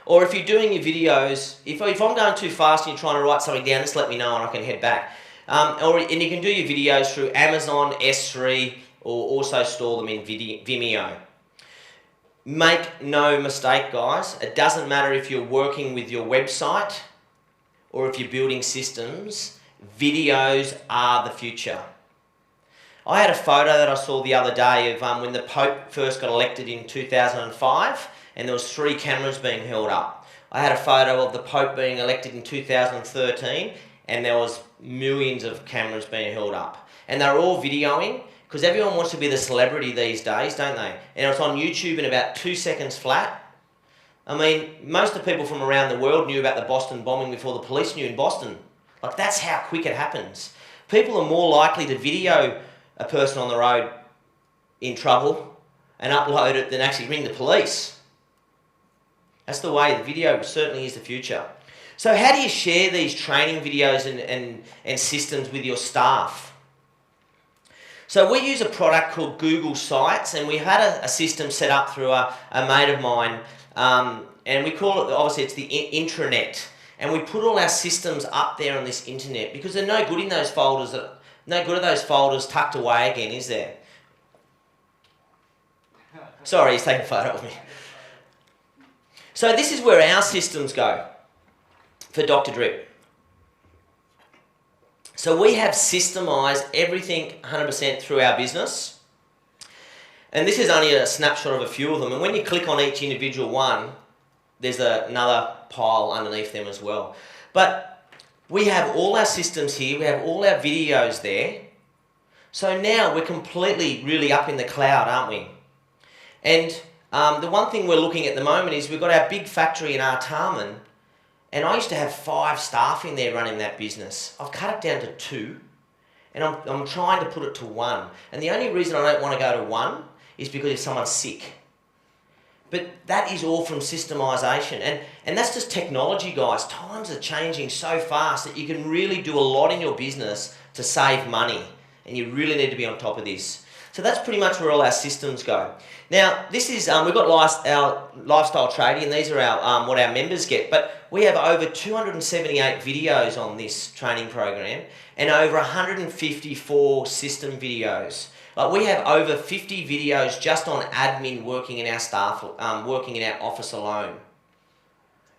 Or if you're doing your videos, if I'm going too fast and you're trying to write something down, just let me know and I can head back. And you can do your videos through Amazon, S3, or also store them in Vimeo. Make no mistake, guys, it doesn't matter if you're working with your website or if you're building systems, videos are the future. I had a photo that I saw the other day of when the Pope first got elected in 2005, and there was 3 cameras being held up. I had a photo of the Pope being elected in 2013, and there was millions of cameras being held up. And they were all videoing, because everyone wants to be the celebrity these days, don't they? And it's on YouTube in about 2 seconds flat. I mean, most of the people from around the world knew about the Boston bombing before the police knew in Boston. Like, that's how quick it happens. People are more likely to video a person on the road in trouble and upload it than actually ring the police. That's the way. The video certainly is the future. So how do you share these training videos and systems with your staff? So we use a product called Google Sites, and we had a system set up through a mate of mine, and we call it, obviously it's the intranet, and we put all our systems up there on this internet because they're no good in those folders. No good are those folders tucked away again, is there? Sorry, he's taking a photo of me. So this is where our systems go for Dr. Drip. So we have systemised everything 100% through our business. And this is only a snapshot of a few of them. And when you click on each individual one, there's another pile underneath them as well. But we have all our systems here. We have all our videos there. So now we're completely really up in the cloud, aren't we? And the one thing we're looking at the moment is we've got our big factory in Artarmon. And I used to have 5 staff in there running that business. I've cut it down to 2. And I'm trying to put it to 1. And the only reason I don't want to go to 1 is because if someone's sick. But that is all from systemisation. And that's just technology, guys. Times are changing so fast that you can really do a lot in your business to save money. And you really need to be on top of this. So that's pretty much where all our systems go. Now, this is, we've got our lifestyle trading, and these are our what our members get. But we have over 278 videos on this training program and over 154 system videos. Like, we have over 50 videos just on admin working in our staff, working in our office alone.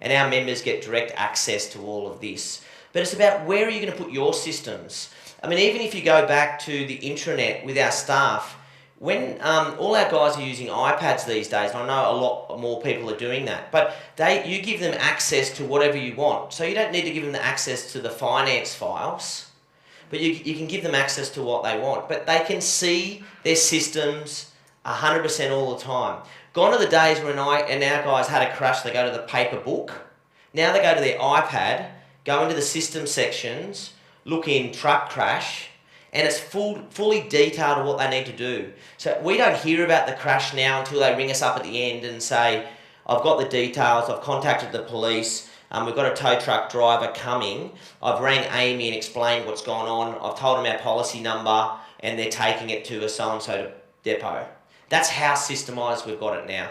And our members get direct access to all of this. But it's about where are you going to put your systems? I mean, even if you go back to the intranet with our staff, when all our guys are using iPads these days, and I know a lot more people are doing that, but you give them access to whatever you want. So you don't need to give them the access to the finance files, but you can give them access to what they want. But they can see their systems 100% all the time. Gone are the days when our guys had a crash, they go to the paper book. Now they go to their iPad, go into the system sections, look in truck crash, and it's fully detailed of what they need to do. So we don't hear about the crash now until they ring us up at the end and say, I've got the details, I've contacted the police, We've got a tow truck driver coming. I've rang Amy and explained what's gone on. I've told them our policy number and they're taking it to a so-and-so depot. That's how systemised we've got it now.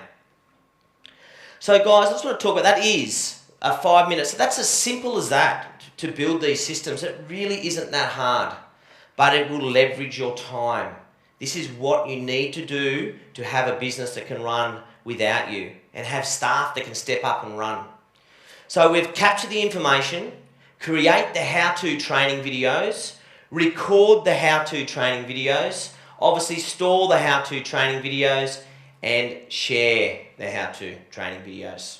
So guys, I just want to talk about that is a 5 minutes. So that's as simple as that to build these systems. It really isn't that hard, but it will leverage your time. This is what you need to do to have a business that can run without you and have staff that can step up and run. So we've captured the information, create the how-to training videos, record the how-to training videos, obviously store the how-to training videos and share the how-to training videos.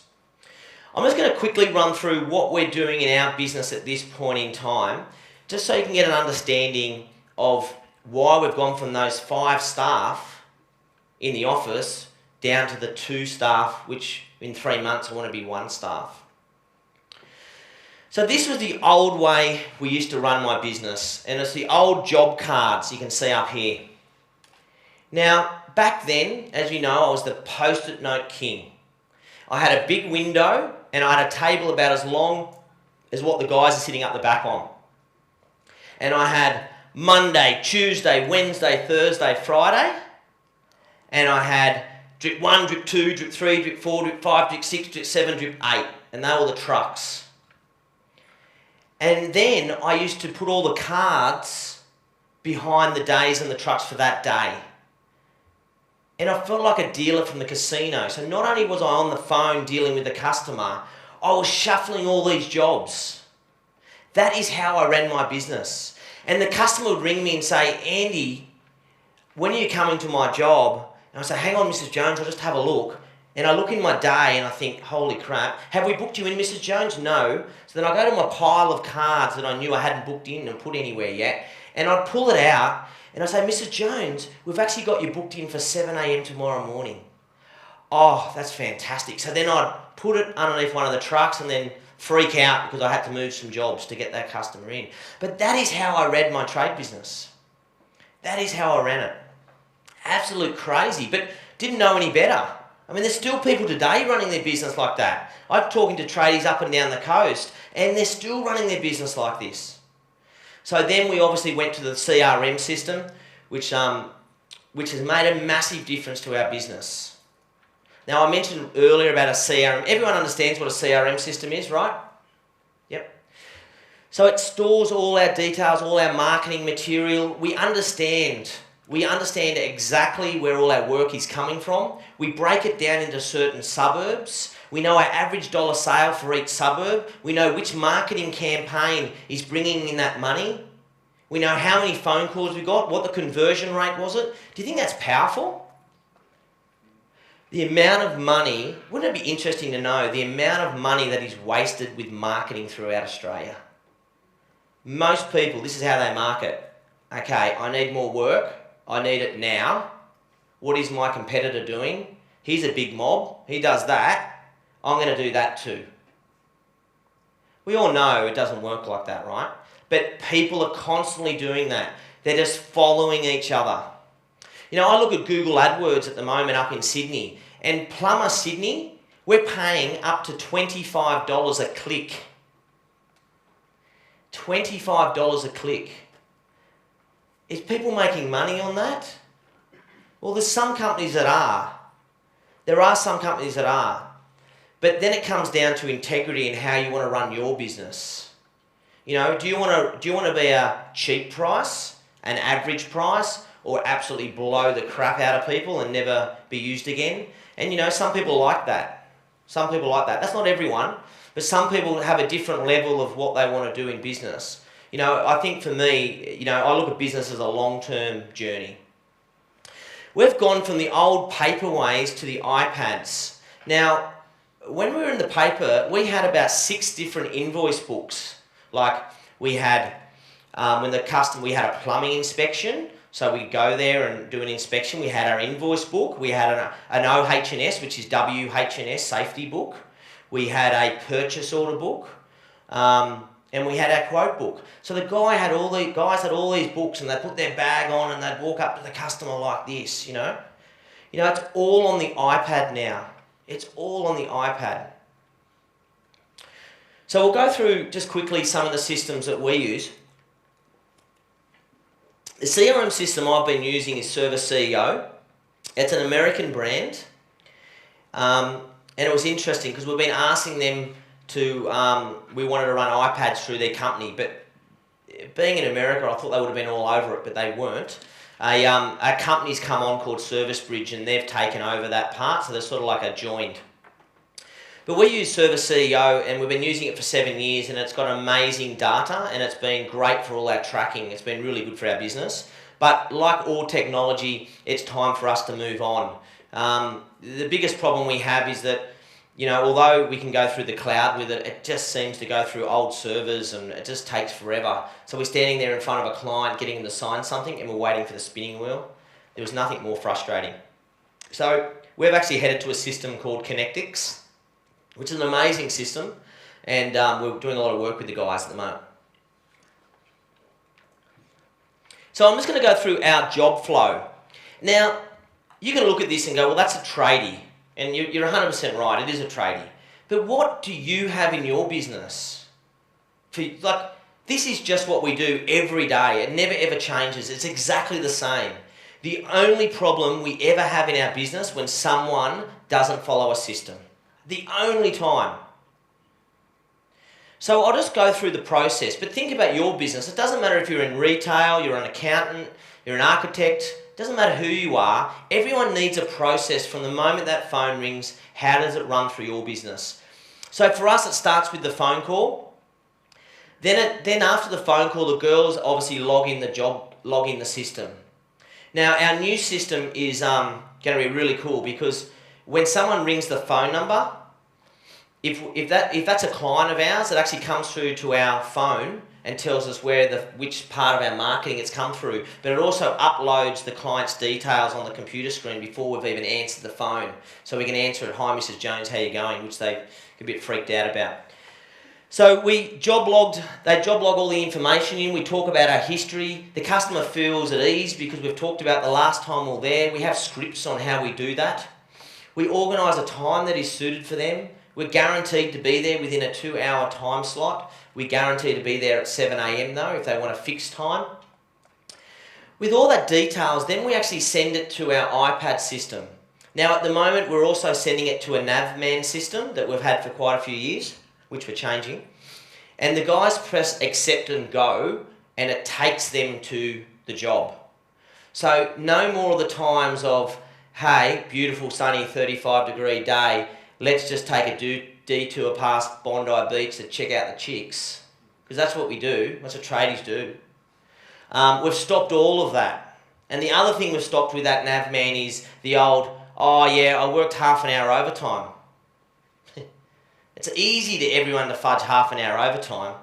I'm just going to quickly run through what we're doing in our business at this point in time, just so you can get an understanding of why we've gone from those 5 staff in the office down to the 2 staff, which in 3 months I want to be 1 staff. So this was the old way we used to run my business, and it's the old job cards you can see up here. Now, back then, as you know, I was the post-it note king. I had a big window and I had a table about as long as what the guys are sitting up the back on. And I had Monday, Tuesday, Wednesday, Thursday, Friday, and I had drip 1, drip 2, drip 3, drip 4, drip 5, drip 6, drip 7, drip 8, and they were the trucks. And then I used to put all the cards behind the days and the trucks for that day. And I felt like a dealer from the casino. So not only was I on the phone dealing with the customer, I was shuffling all these jobs. That is how I ran my business. And the customer would ring me and say, Andy, when are you coming to my job? And I say, hang on, Mrs. Jones, I'll just have a look. And I look in my day and I think, holy crap, have we booked you in, Mrs. Jones? No. So then I go to my pile of cards that I knew I hadn't booked in and put anywhere yet, and I'd pull it out and I say, Mrs. Jones, we've actually got you booked in for 7 a.m. tomorrow morning. Oh, that's fantastic. So then I'd put it underneath one of the trucks and then freak out because I had to move some jobs to get that customer in. But that is how I ran my trade business. That is how I ran it. Absolute crazy, but didn't know any better. I mean, there's still people today running their business like that. I'm talking to tradies up and down the coast, and they're still running their business like this. So then we obviously went to the CRM system, which has made a massive difference to our business. Now, I mentioned earlier about a CRM. Everyone understands what a CRM system is, right? Yep. So it stores all our details, all our marketing material. We understand exactly where all our work is coming from. We break it down into certain suburbs. We know our average dollar sale for each suburb. We know which marketing campaign is bringing in that money. We know how many phone calls we got, what the conversion rate was it. Do you think that's powerful? The amount of money, wouldn't it be interesting to know the amount of money that is wasted with marketing throughout Australia? Most people, this is how they market. Okay, I need more work. I need it now. What is my competitor doing? He's a big mob. He does that. I'm going to do that too. We all know it doesn't work like that, right? But people are constantly doing that. They're just following each other. You know, I look at Google AdWords at the moment up in Sydney, and Plumber Sydney, we're paying up to $25 a click. $25 a click. Is people making money on that? Well, there's some companies that are. There are some companies that are. But then it comes down to integrity and how you want to run your business. You know, do you want to be a cheap price, an average price, or absolutely blow the crap out of people and never be used again? And you know, some people like that. Some people like that. That's not everyone, but some people have a different level of what they want to do in business. You know, I think for me, you know, I look at business as a long-term journey. We've gone from the old paper ways to the iPads. Now, when we were in the paper, we had about 6 different invoice books. Like we had, we had a plumbing inspection, so we'd go there and do an inspection. We had our invoice book. We had an OH&S, which is WH&S safety book. We had a purchase order book. And we had our quote book. So the guys had all these books, and they'd put their bag on and they'd walk up to the customer like this, you know. You know, it's all on the iPad now. It's all on the iPad. So we'll go through just quickly some of the systems that we use. The CRM system I've been using is Service CEO. It's an American brand. And it was interesting because we've been asking them to, we wanted to run iPads through their company, but being in America, I thought they would have been all over it, but they weren't. A company's come on called Service Bridge, and they've taken over that part, so they're sort of like a joined. But we use Service CEO, and we've been using it for 7 years, and it's got amazing data, and it's been great for all our tracking. It's been really good for our business. But like all technology, it's time for us to move on. The biggest problem we have is that, you know, although we can go through the cloud with it, it just seems to go through old servers and it just takes forever. So we're standing there in front of a client getting them to sign something and we're waiting for the spinning wheel. There was nothing more frustrating. So we've actually headed to a system called Connectix, which is an amazing system, and we're doing a lot of work with the guys at the moment. So I'm just going to go through our job flow. Now, you can look at this and go, well, that's a tradie. And you're 100% right, it is a tradie. But what do you have in your business? This is just what we do every day. It never ever changes. It's exactly the same. The only problem we ever have in our business when someone doesn't follow a system. The only time. So I'll just go through the process. But think about your business. It doesn't matter if you're in retail, you're an accountant, you're an architect. It doesn't matter who you are. Everyone needs a process from the moment that phone rings. How does it run through your business? So for us, it starts with the phone call. Then after the phone call, the girls obviously log in the system. Now, our new system is going to be really cool because when someone rings the phone number, if that's a client of ours, it actually comes through to our phone and tells us which part of our marketing it's come through. But it also uploads the client's details on the computer screen before we've even answered the phone. So we can answer it, "Hi, Mrs. Jones, how you going?" which they get a bit freaked out about. So they job log all the information in. We talk about our history. The customer feels at ease because we've talked about the last time we were there. We have scripts on how we do that. We organise a time that is suited for them. We're guaranteed to be there within a 2-hour time slot. We guarantee to be there at 7 a.m. though, if they want a fixed time. With all that details, then we actually send it to our iPad system. Now at the moment, we're also sending it to a Navman system that we've had for quite a few years, which we're changing. And the guys press accept and go, and it takes them to the job. So no more of the times of, hey, beautiful sunny 35-degree day, let's just take a detour past Bondi Beach to check out the chicks. Because that's what we do. That's what tradies do. We've stopped all of that. And the other thing we've stopped with that Navman is the old, oh yeah, I worked half an hour overtime. It's easy to everyone to fudge half an hour overtime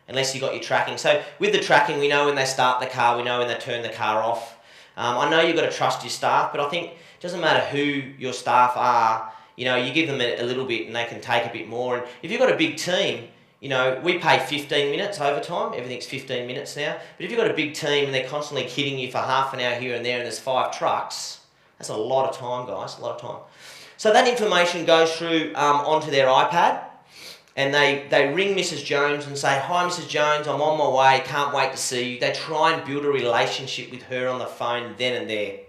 unless you got your tracking. So with the tracking, we know when they start the car, we know when they turn the car off. I know you've got to trust your staff, but I think it doesn't matter who your staff are. You know, you give them a little bit and they can take a bit more. And if you've got a big team, you know, we pay 15 minutes overtime. Everything's 15 minutes now. But if you've got a big team and they're constantly kidding you for half an hour here and there and there's 5 trucks, that's a lot of time, guys, a lot of time. So that information goes through onto their iPad and they ring Mrs. Jones and say, "Hi, Mrs. Jones, I'm on my way, can't wait to see you." They try and build a relationship with her on the phone then and there.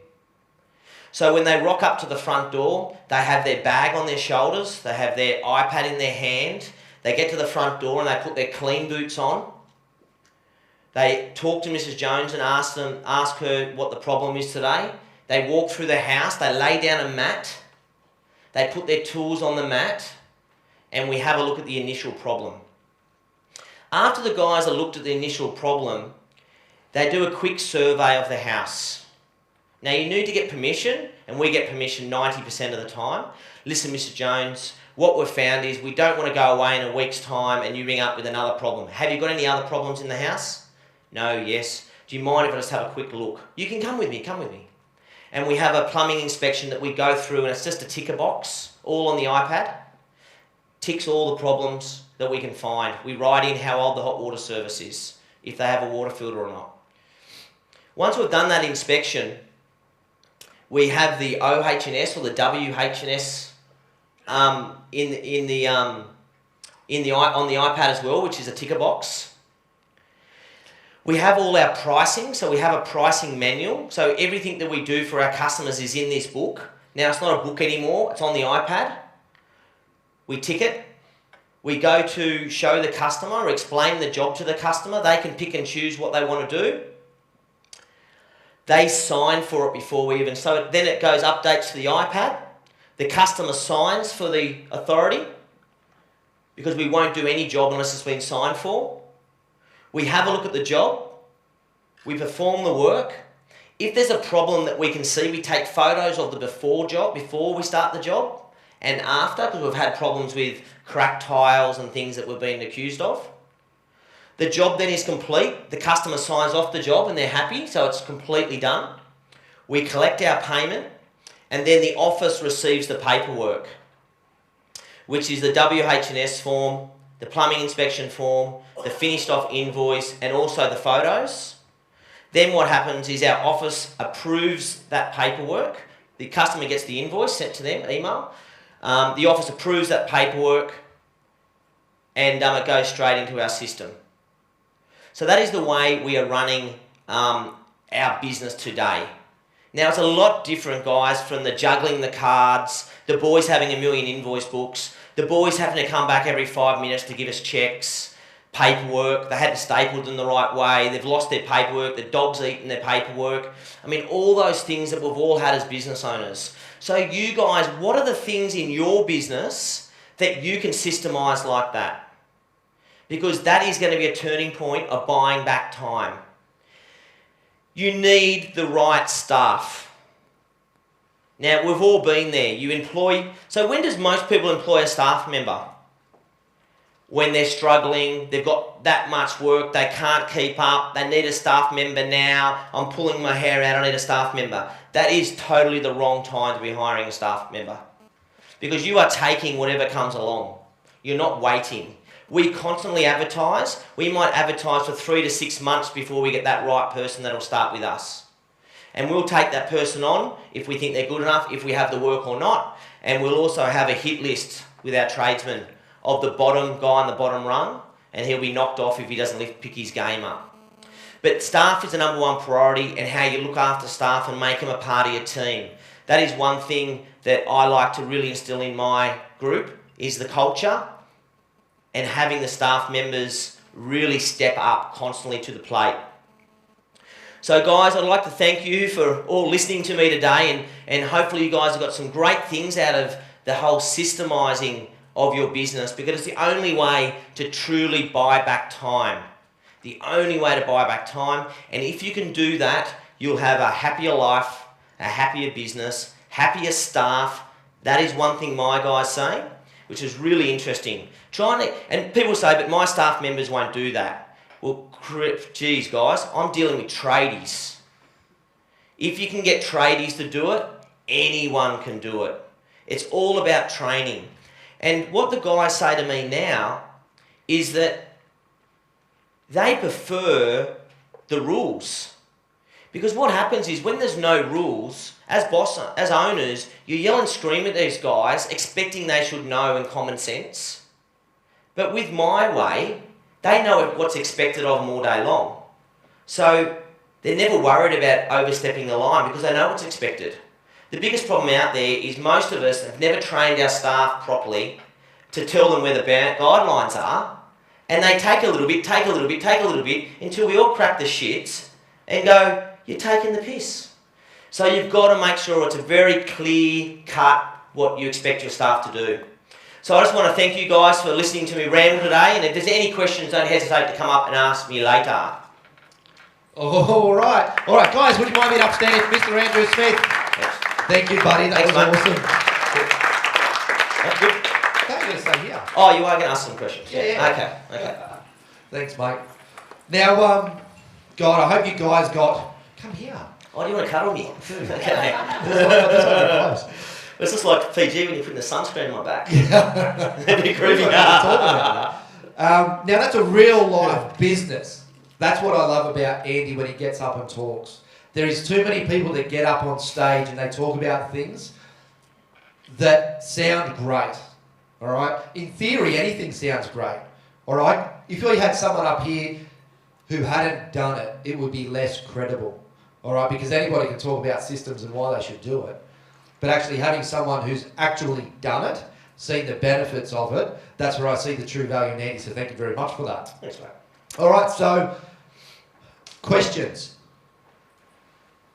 So when they rock up to the front door, they have their bag on their shoulders, they have their iPad in their hand, they get to the front door and they put their clean boots on. They talk to Mrs. Jones and ask her what the problem is today. They walk through the house, they lay down a mat, they put their tools on the mat, and we have a look at the initial problem. After the guys have looked at the initial problem, they do a quick survey of the house. Now you need to get permission, and we get permission 90% of the time. "Listen, Mrs. Jones, what we've found is we don't want to go away in a week's time and you ring up with another problem. Have you got any other problems in the house?" "No." "Yes." "Do you mind if I just have a quick look?" "You can come with me, come with me." And we have a plumbing inspection that we go through, and it's just a ticker box, all on the iPad. Ticks all the problems that we can find. We write in how old the hot water service is, if they have a water filter or not. Once we've done that inspection, we have the OH&S or the WH&S in the on the iPad as well, which is a ticker box. We have all our pricing, so we have a pricing manual. So everything that we do for our customers is in this book. Now it's not a book anymore, it's on the iPad. We tick it. We go to show the customer or explain the job to the customer. They can pick and choose what they want to do. They sign for it before we even, so then it goes updates to the iPad. The customer signs for the authority because we won't do any job unless it's been signed for. We have a look at the job. We perform the work. If there's a problem that we can see, we take photos of the before job, before we start the job, and after, because we've had problems with cracked tiles and things that we've been accused of. The job then is complete. The customer signs off the job and they're happy, so it's completely done. We collect our payment, and then the office receives the paperwork, which is the WH&S form, the plumbing inspection form, the finished off invoice, and also the photos. Then what happens is our office approves that paperwork. The customer gets the invoice sent to them, email. The office approves that paperwork, and it goes straight into our system. So that is the way we are running our business today. Now it's a lot different, guys, from the juggling the cards, the boys having a million invoice books, the boys having to come back every 5 minutes to give us checks, paperwork, they had to staple them the right way, they've lost their paperwork, the dog's eaten their paperwork. I mean, all those things that we've all had as business owners. So you guys, what are the things in your business that you can systemize like that? Because that is going to be a turning point of buying back time. You need the right staff. Now, we've all been there. You employ... So when does most people employ a staff member? When they're struggling, they've got that much work, they can't keep up, they need a staff member now, I'm pulling my hair out, I need a staff member. That is totally the wrong time to be hiring a staff member. Because you are taking whatever comes along. You're not waiting. We constantly advertise. We might advertise for 3 to 6 months before we get that right person that'll start with us. And we'll take that person on if we think they're good enough, if we have the work or not. And we'll also have a hit list with our tradesmen of the bottom guy on the bottom rung, and he'll be knocked off if he doesn't pick his game up. But staff is the number one priority, and how you look after staff and make them a part of your team. That is one thing that I like to really instill in my group, is the culture, and having the staff members really step up constantly to the plate. So guys, I'd like to thank you for all listening to me today, and hopefully you guys have got some great things out of the whole systemising of your business, because it's the only way to truly buy back time. The only way to buy back time. And if you can do that, you'll have a happier life, a happier business, happier staff. That is one thing my guys say, which is really interesting. And people say, but my staff members won't do that. Well, geez, guys, I'm dealing with tradies. If you can get tradies to do it, anyone can do it. It's all about training. And what the guys say to me now is that they prefer the rules. Because what happens is when there's no rules, as owners, you yell and scream at these guys expecting they should know in common sense. But with my way, they know what's expected of them all day long. So they're never worried about overstepping the line because they know what's expected. The biggest problem out there is most of us have never trained our staff properly to tell them where the guidelines are, and they take a little bit, take a little bit, take a little bit, until we all crack the shits and go, you're taking the piss. So you've got to make sure it's a very clear cut what you expect your staff to do. So I just want to thank you guys for listening to me ramble today, and if there's any questions, don't hesitate to come up and ask me later. All right, guys, would you mind being upstanding for Mr. Andrew Smith? Yes. Thank you, buddy. That was awesome. That's good. I'm going to stay here. Oh, you are going to ask some questions? Yeah. Okay. Thanks, mate. Now, God, I hope you guys got... Come here. Oh, do you want to cuddle me? Okay. That's what It's just like Fiji when you're putting the sunscreen on my back. That'd be groovy. Now, that's a real life business. That's what I love about Andy when he gets up and talks. There is too many people that get up on stage and they talk about things that sound great. All right. In theory, anything sounds great. All right. If you had someone up here who hadn't done it, it would be less credible. All right, because anybody can talk about systems and why they should do it. But actually having someone who's actually done it, seen the benefits of it, that's where I see the true value in Andy. So thank you very much for that. Thanks, mate. All right, so questions.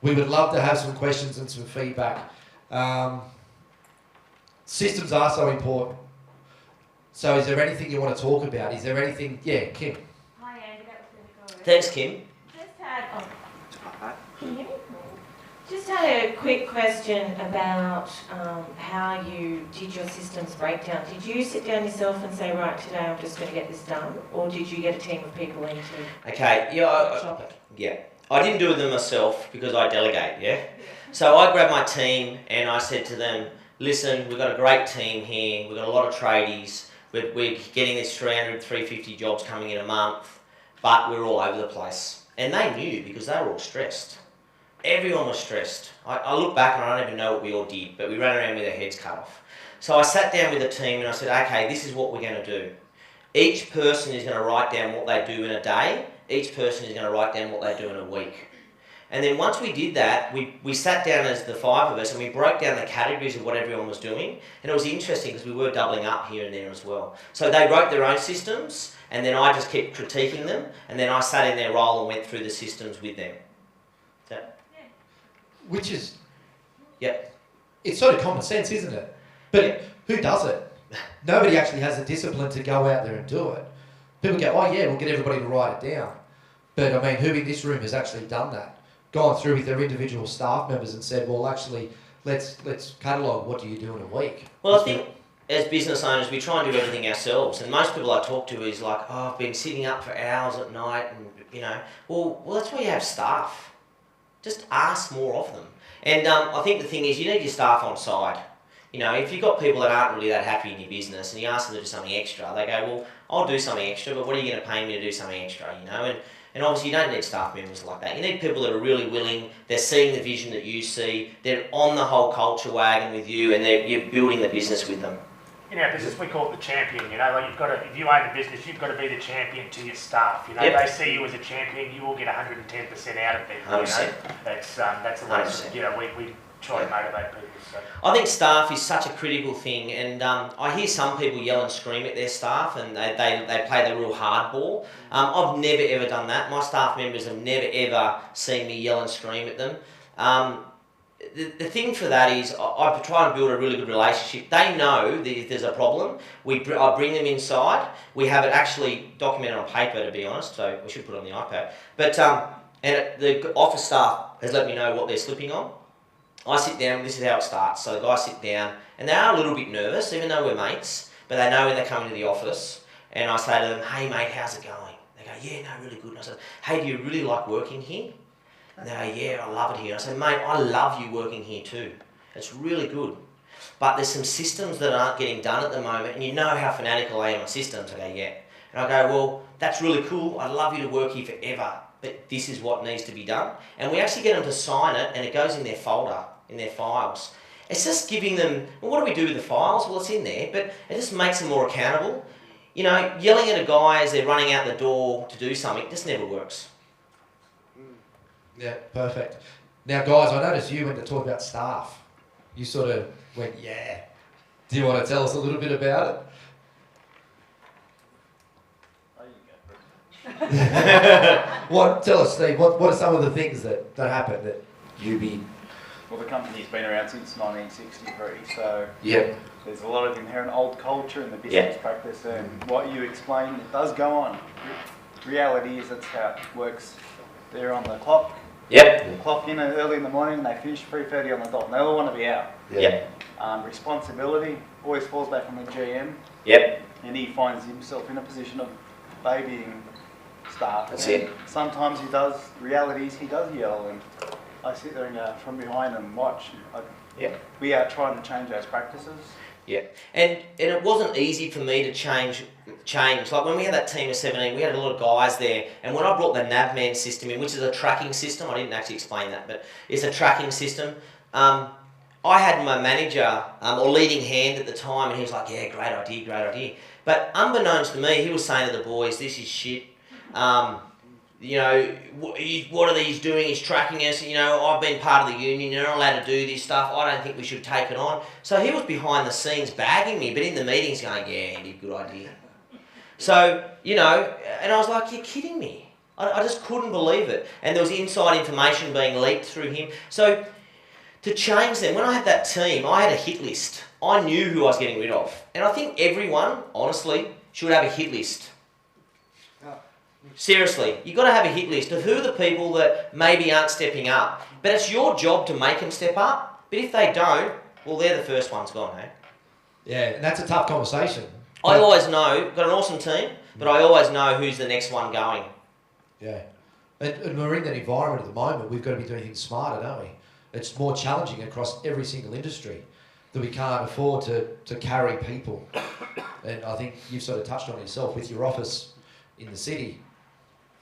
We would love to have some questions and some feedback. Systems are so important. So is there anything you want to talk about? Is there anything? Yeah, Kim. Hi Andy, that was really good. Thanks, Kim. Can you hear me? Just had a quick question about how you did your systems breakdown. Did you sit down yourself and say, right, today I'm just going to get this done? Or did you get a team of people in to Okay, yeah, shop it? yeah. I didn't do them myself because I delegate, yeah? So I grabbed my team and I said to them, listen, we've got a great team here, we've got a lot of tradies, we're getting this 300, 350 jobs coming in a month, but we're all over the place. And they knew because they were all stressed. Everyone was stressed. I look back and I don't even know what we all did, but we ran around with our heads cut off. So I sat down with the team and I said, okay, this is what we're going to do. Each person is going to write down what they do in a day. Each person is going to write down what they do in a week. And then once we did that, we sat down as the five of us and we broke down the categories of what everyone was doing. And it was interesting because we were doubling up here and there as well. So they wrote their own systems and then I just kept critiquing them. And then I sat in their role and went through the systems with them. Which is, Yep. it's sort of common sense, isn't it? But who does it? Nobody actually has the discipline to go out there and do it. People go, oh yeah, we'll get everybody to write it down. But I mean, who in this room has actually done that? Gone through with their individual staff members and said, well, actually, let's catalogue what do you do in a week. Well, I think as business owners, we try and do everything ourselves. And most people I talk to is like, oh, I've been sitting up for hours at night and, you know, well, that's why you have staff. Just ask more of them. And I think the thing is, you need your staff on side. You know, if you've got people that aren't really that happy in your business and you ask them to do something extra, they go, well, I'll do something extra, but what are you going to pay me to do something extra, you know? And obviously you don't need staff members like that. You need people that are really willing, they're seeing the vision that you see, they're on the whole culture wagon with you and you're building the business with them. In our business, we call it the champion. You know, like you've got to, if you own the business, you've got to be the champion to your staff. You know, Yep. they see you as a champion, you will get 110% out of them. You 100%. know, that's the way. 100%. You know, we try to motivate people. So. I think staff is such a critical thing, and I hear some people yell and scream at their staff, and they play the real hardball. I've never ever done that. My staff members have never ever seen me yell and scream at them. The thing for that is I try and build a really good relationship. They know that if there's a problem, I bring them inside. We have it actually documented on paper, to be honest, so we should put it on the iPad. But the office staff has let me know what they're slipping on. I sit down, this is how it starts. So the guys sit down, and they are a little bit nervous, even though we're mates, but they know when they come into the office, and I say to them, hey mate, how's it going? They go, yeah, no, really good. And I said, hey, do you really like working here? And they go, yeah, I love it here. And I said, mate, I love you working here too. It's really good. But there's some systems that aren't getting done at the moment, and you know how fanatical I am on systems. I go, yeah. And I go, well, that's really cool. I'd love you to work here forever, but this is what needs to be done. And we actually get them to sign it, and it goes in their folder, in their files. It's just giving them, well, what do we do with the files? Well, it's in there, but it just makes them more accountable. You know, yelling at a guy as they're running out the door to do something just never works. Yeah, perfect. Now, guys, I noticed you went to talk about staff. You sort of went, yeah. Do you want to tell us a little bit about it? Tell us, Steve, what are some of the things that happened that you be... Well, the company's been around since 1963, so Yep. there's a lot of inherent old culture in the business practice, and what you explain, it does go on. Reality is that's how it works. They're on the clock. Yep. They clock in early in the morning and they finish 3:30 on the dot, and they all want to be out. Yep. Responsibility always falls back on the GM, Yep. and he finds himself in a position of babying staff. That's and it. Sometimes he does. Reality is he does yell, and I sit there and from behind and watch. We are trying to change those practices. Yeah, and it wasn't easy for me to change. Like when we had that team of 17, we had a lot of guys there, and when I brought the NavMan system in, which is a tracking system, I didn't actually explain that, but it's a tracking system. I had my manager or leading hand at the time, and he was like, yeah, great idea, great idea. But unbeknownst to me, he was saying to the boys, this is shit. You know, what are these doing? He's tracking us. You know, I've been part of the union. You're not allowed to do this stuff. I don't think we should take it on. So he was behind the scenes bagging me, but in the meetings going, yeah, Andy, good idea. So, you know, and I was like, you're kidding me. I just couldn't believe it. And there was inside information being leaked through him. So to change them, when I had that team, I had a hit list. I knew who I was getting rid of. And I think everyone, honestly, should have a hit list. Seriously, you've got to have a hit list of who are the people that maybe aren't stepping up. But it's your job to make them step up. But if they don't, well, they're the first ones gone, eh? Yeah, and that's a tough conversation. I always know, got an awesome team, but I always know who's the next one going. Yeah. And we're in that environment at the moment. We've got to be doing things smarter, don't we? It's more challenging across every single industry that we can't afford to carry people. And I think you've sort of touched on it yourself with your office in the city.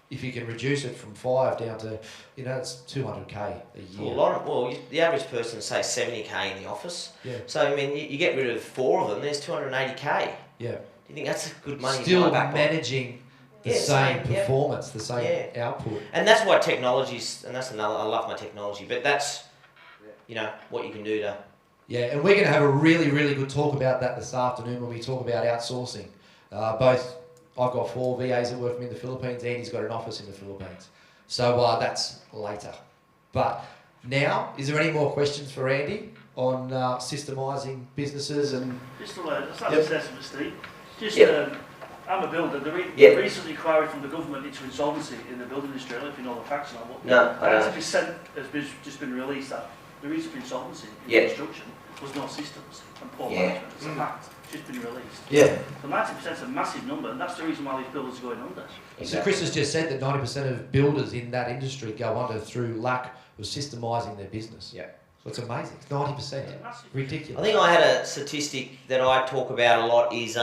If you can reduce it from 5 down to, you know, it's 200K a year. The average person, say, 70K in the office. Yeah. So, I mean, you get rid of 4 of them, there's 280K. Yeah. Do you think that's good money? Still to buy back managing the same performance, the same output. And that's why technology's, and that's another, I love my technology, but that's, you know, what you can do to... Yeah, and we're going to have a really, really good talk about that this afternoon when we talk about outsourcing. I've got 4 VAs that work for me in the Philippines. Andy's got an office in the Philippines. So that's later. But now, is there any more questions for Andy on systemising businesses and... Just a load. That's not assessment, Steve. Just, I'm a builder. The recent inquiry from the government into insolvency in the building industry, I don't know if you know the facts on what. No, I don't. 90% has just been released that the reason for insolvency in construction was no systems and poor management. It's a fact. It's just been released. Yeah. So 90% is a massive number, and that's the reason why these builders are going under. Exactly. So Chris has just said that 90% of builders in that industry go under through lack of systemising their business. Yeah. So it's amazing. It's 90%. Ridiculous. I think I had a statistic that I talk about a lot is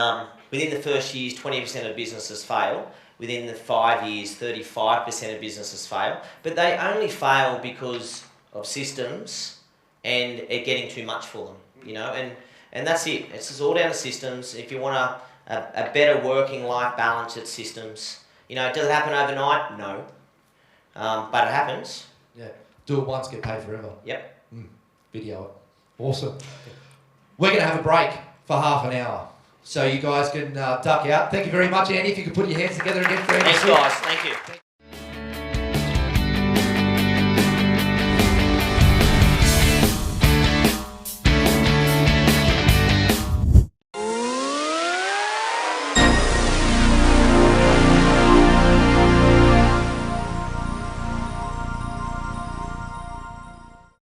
within the first years, 20% of businesses fail. Within the 5 years, 35% of businesses fail. But they only fail because of systems and it getting too much for them, you know, and that's it. It's just all down to systems. If you want a better working life balance, it's systems. You know, does it happen overnight? No. But it happens. Yeah. Do it once, get paid forever. Yep. Video it. Awesome. We're going to have a break for half an hour. So you guys can duck out. Thank you very much, Andy. If you could put your hands together again for Andy. Thanks, guys. Thank you.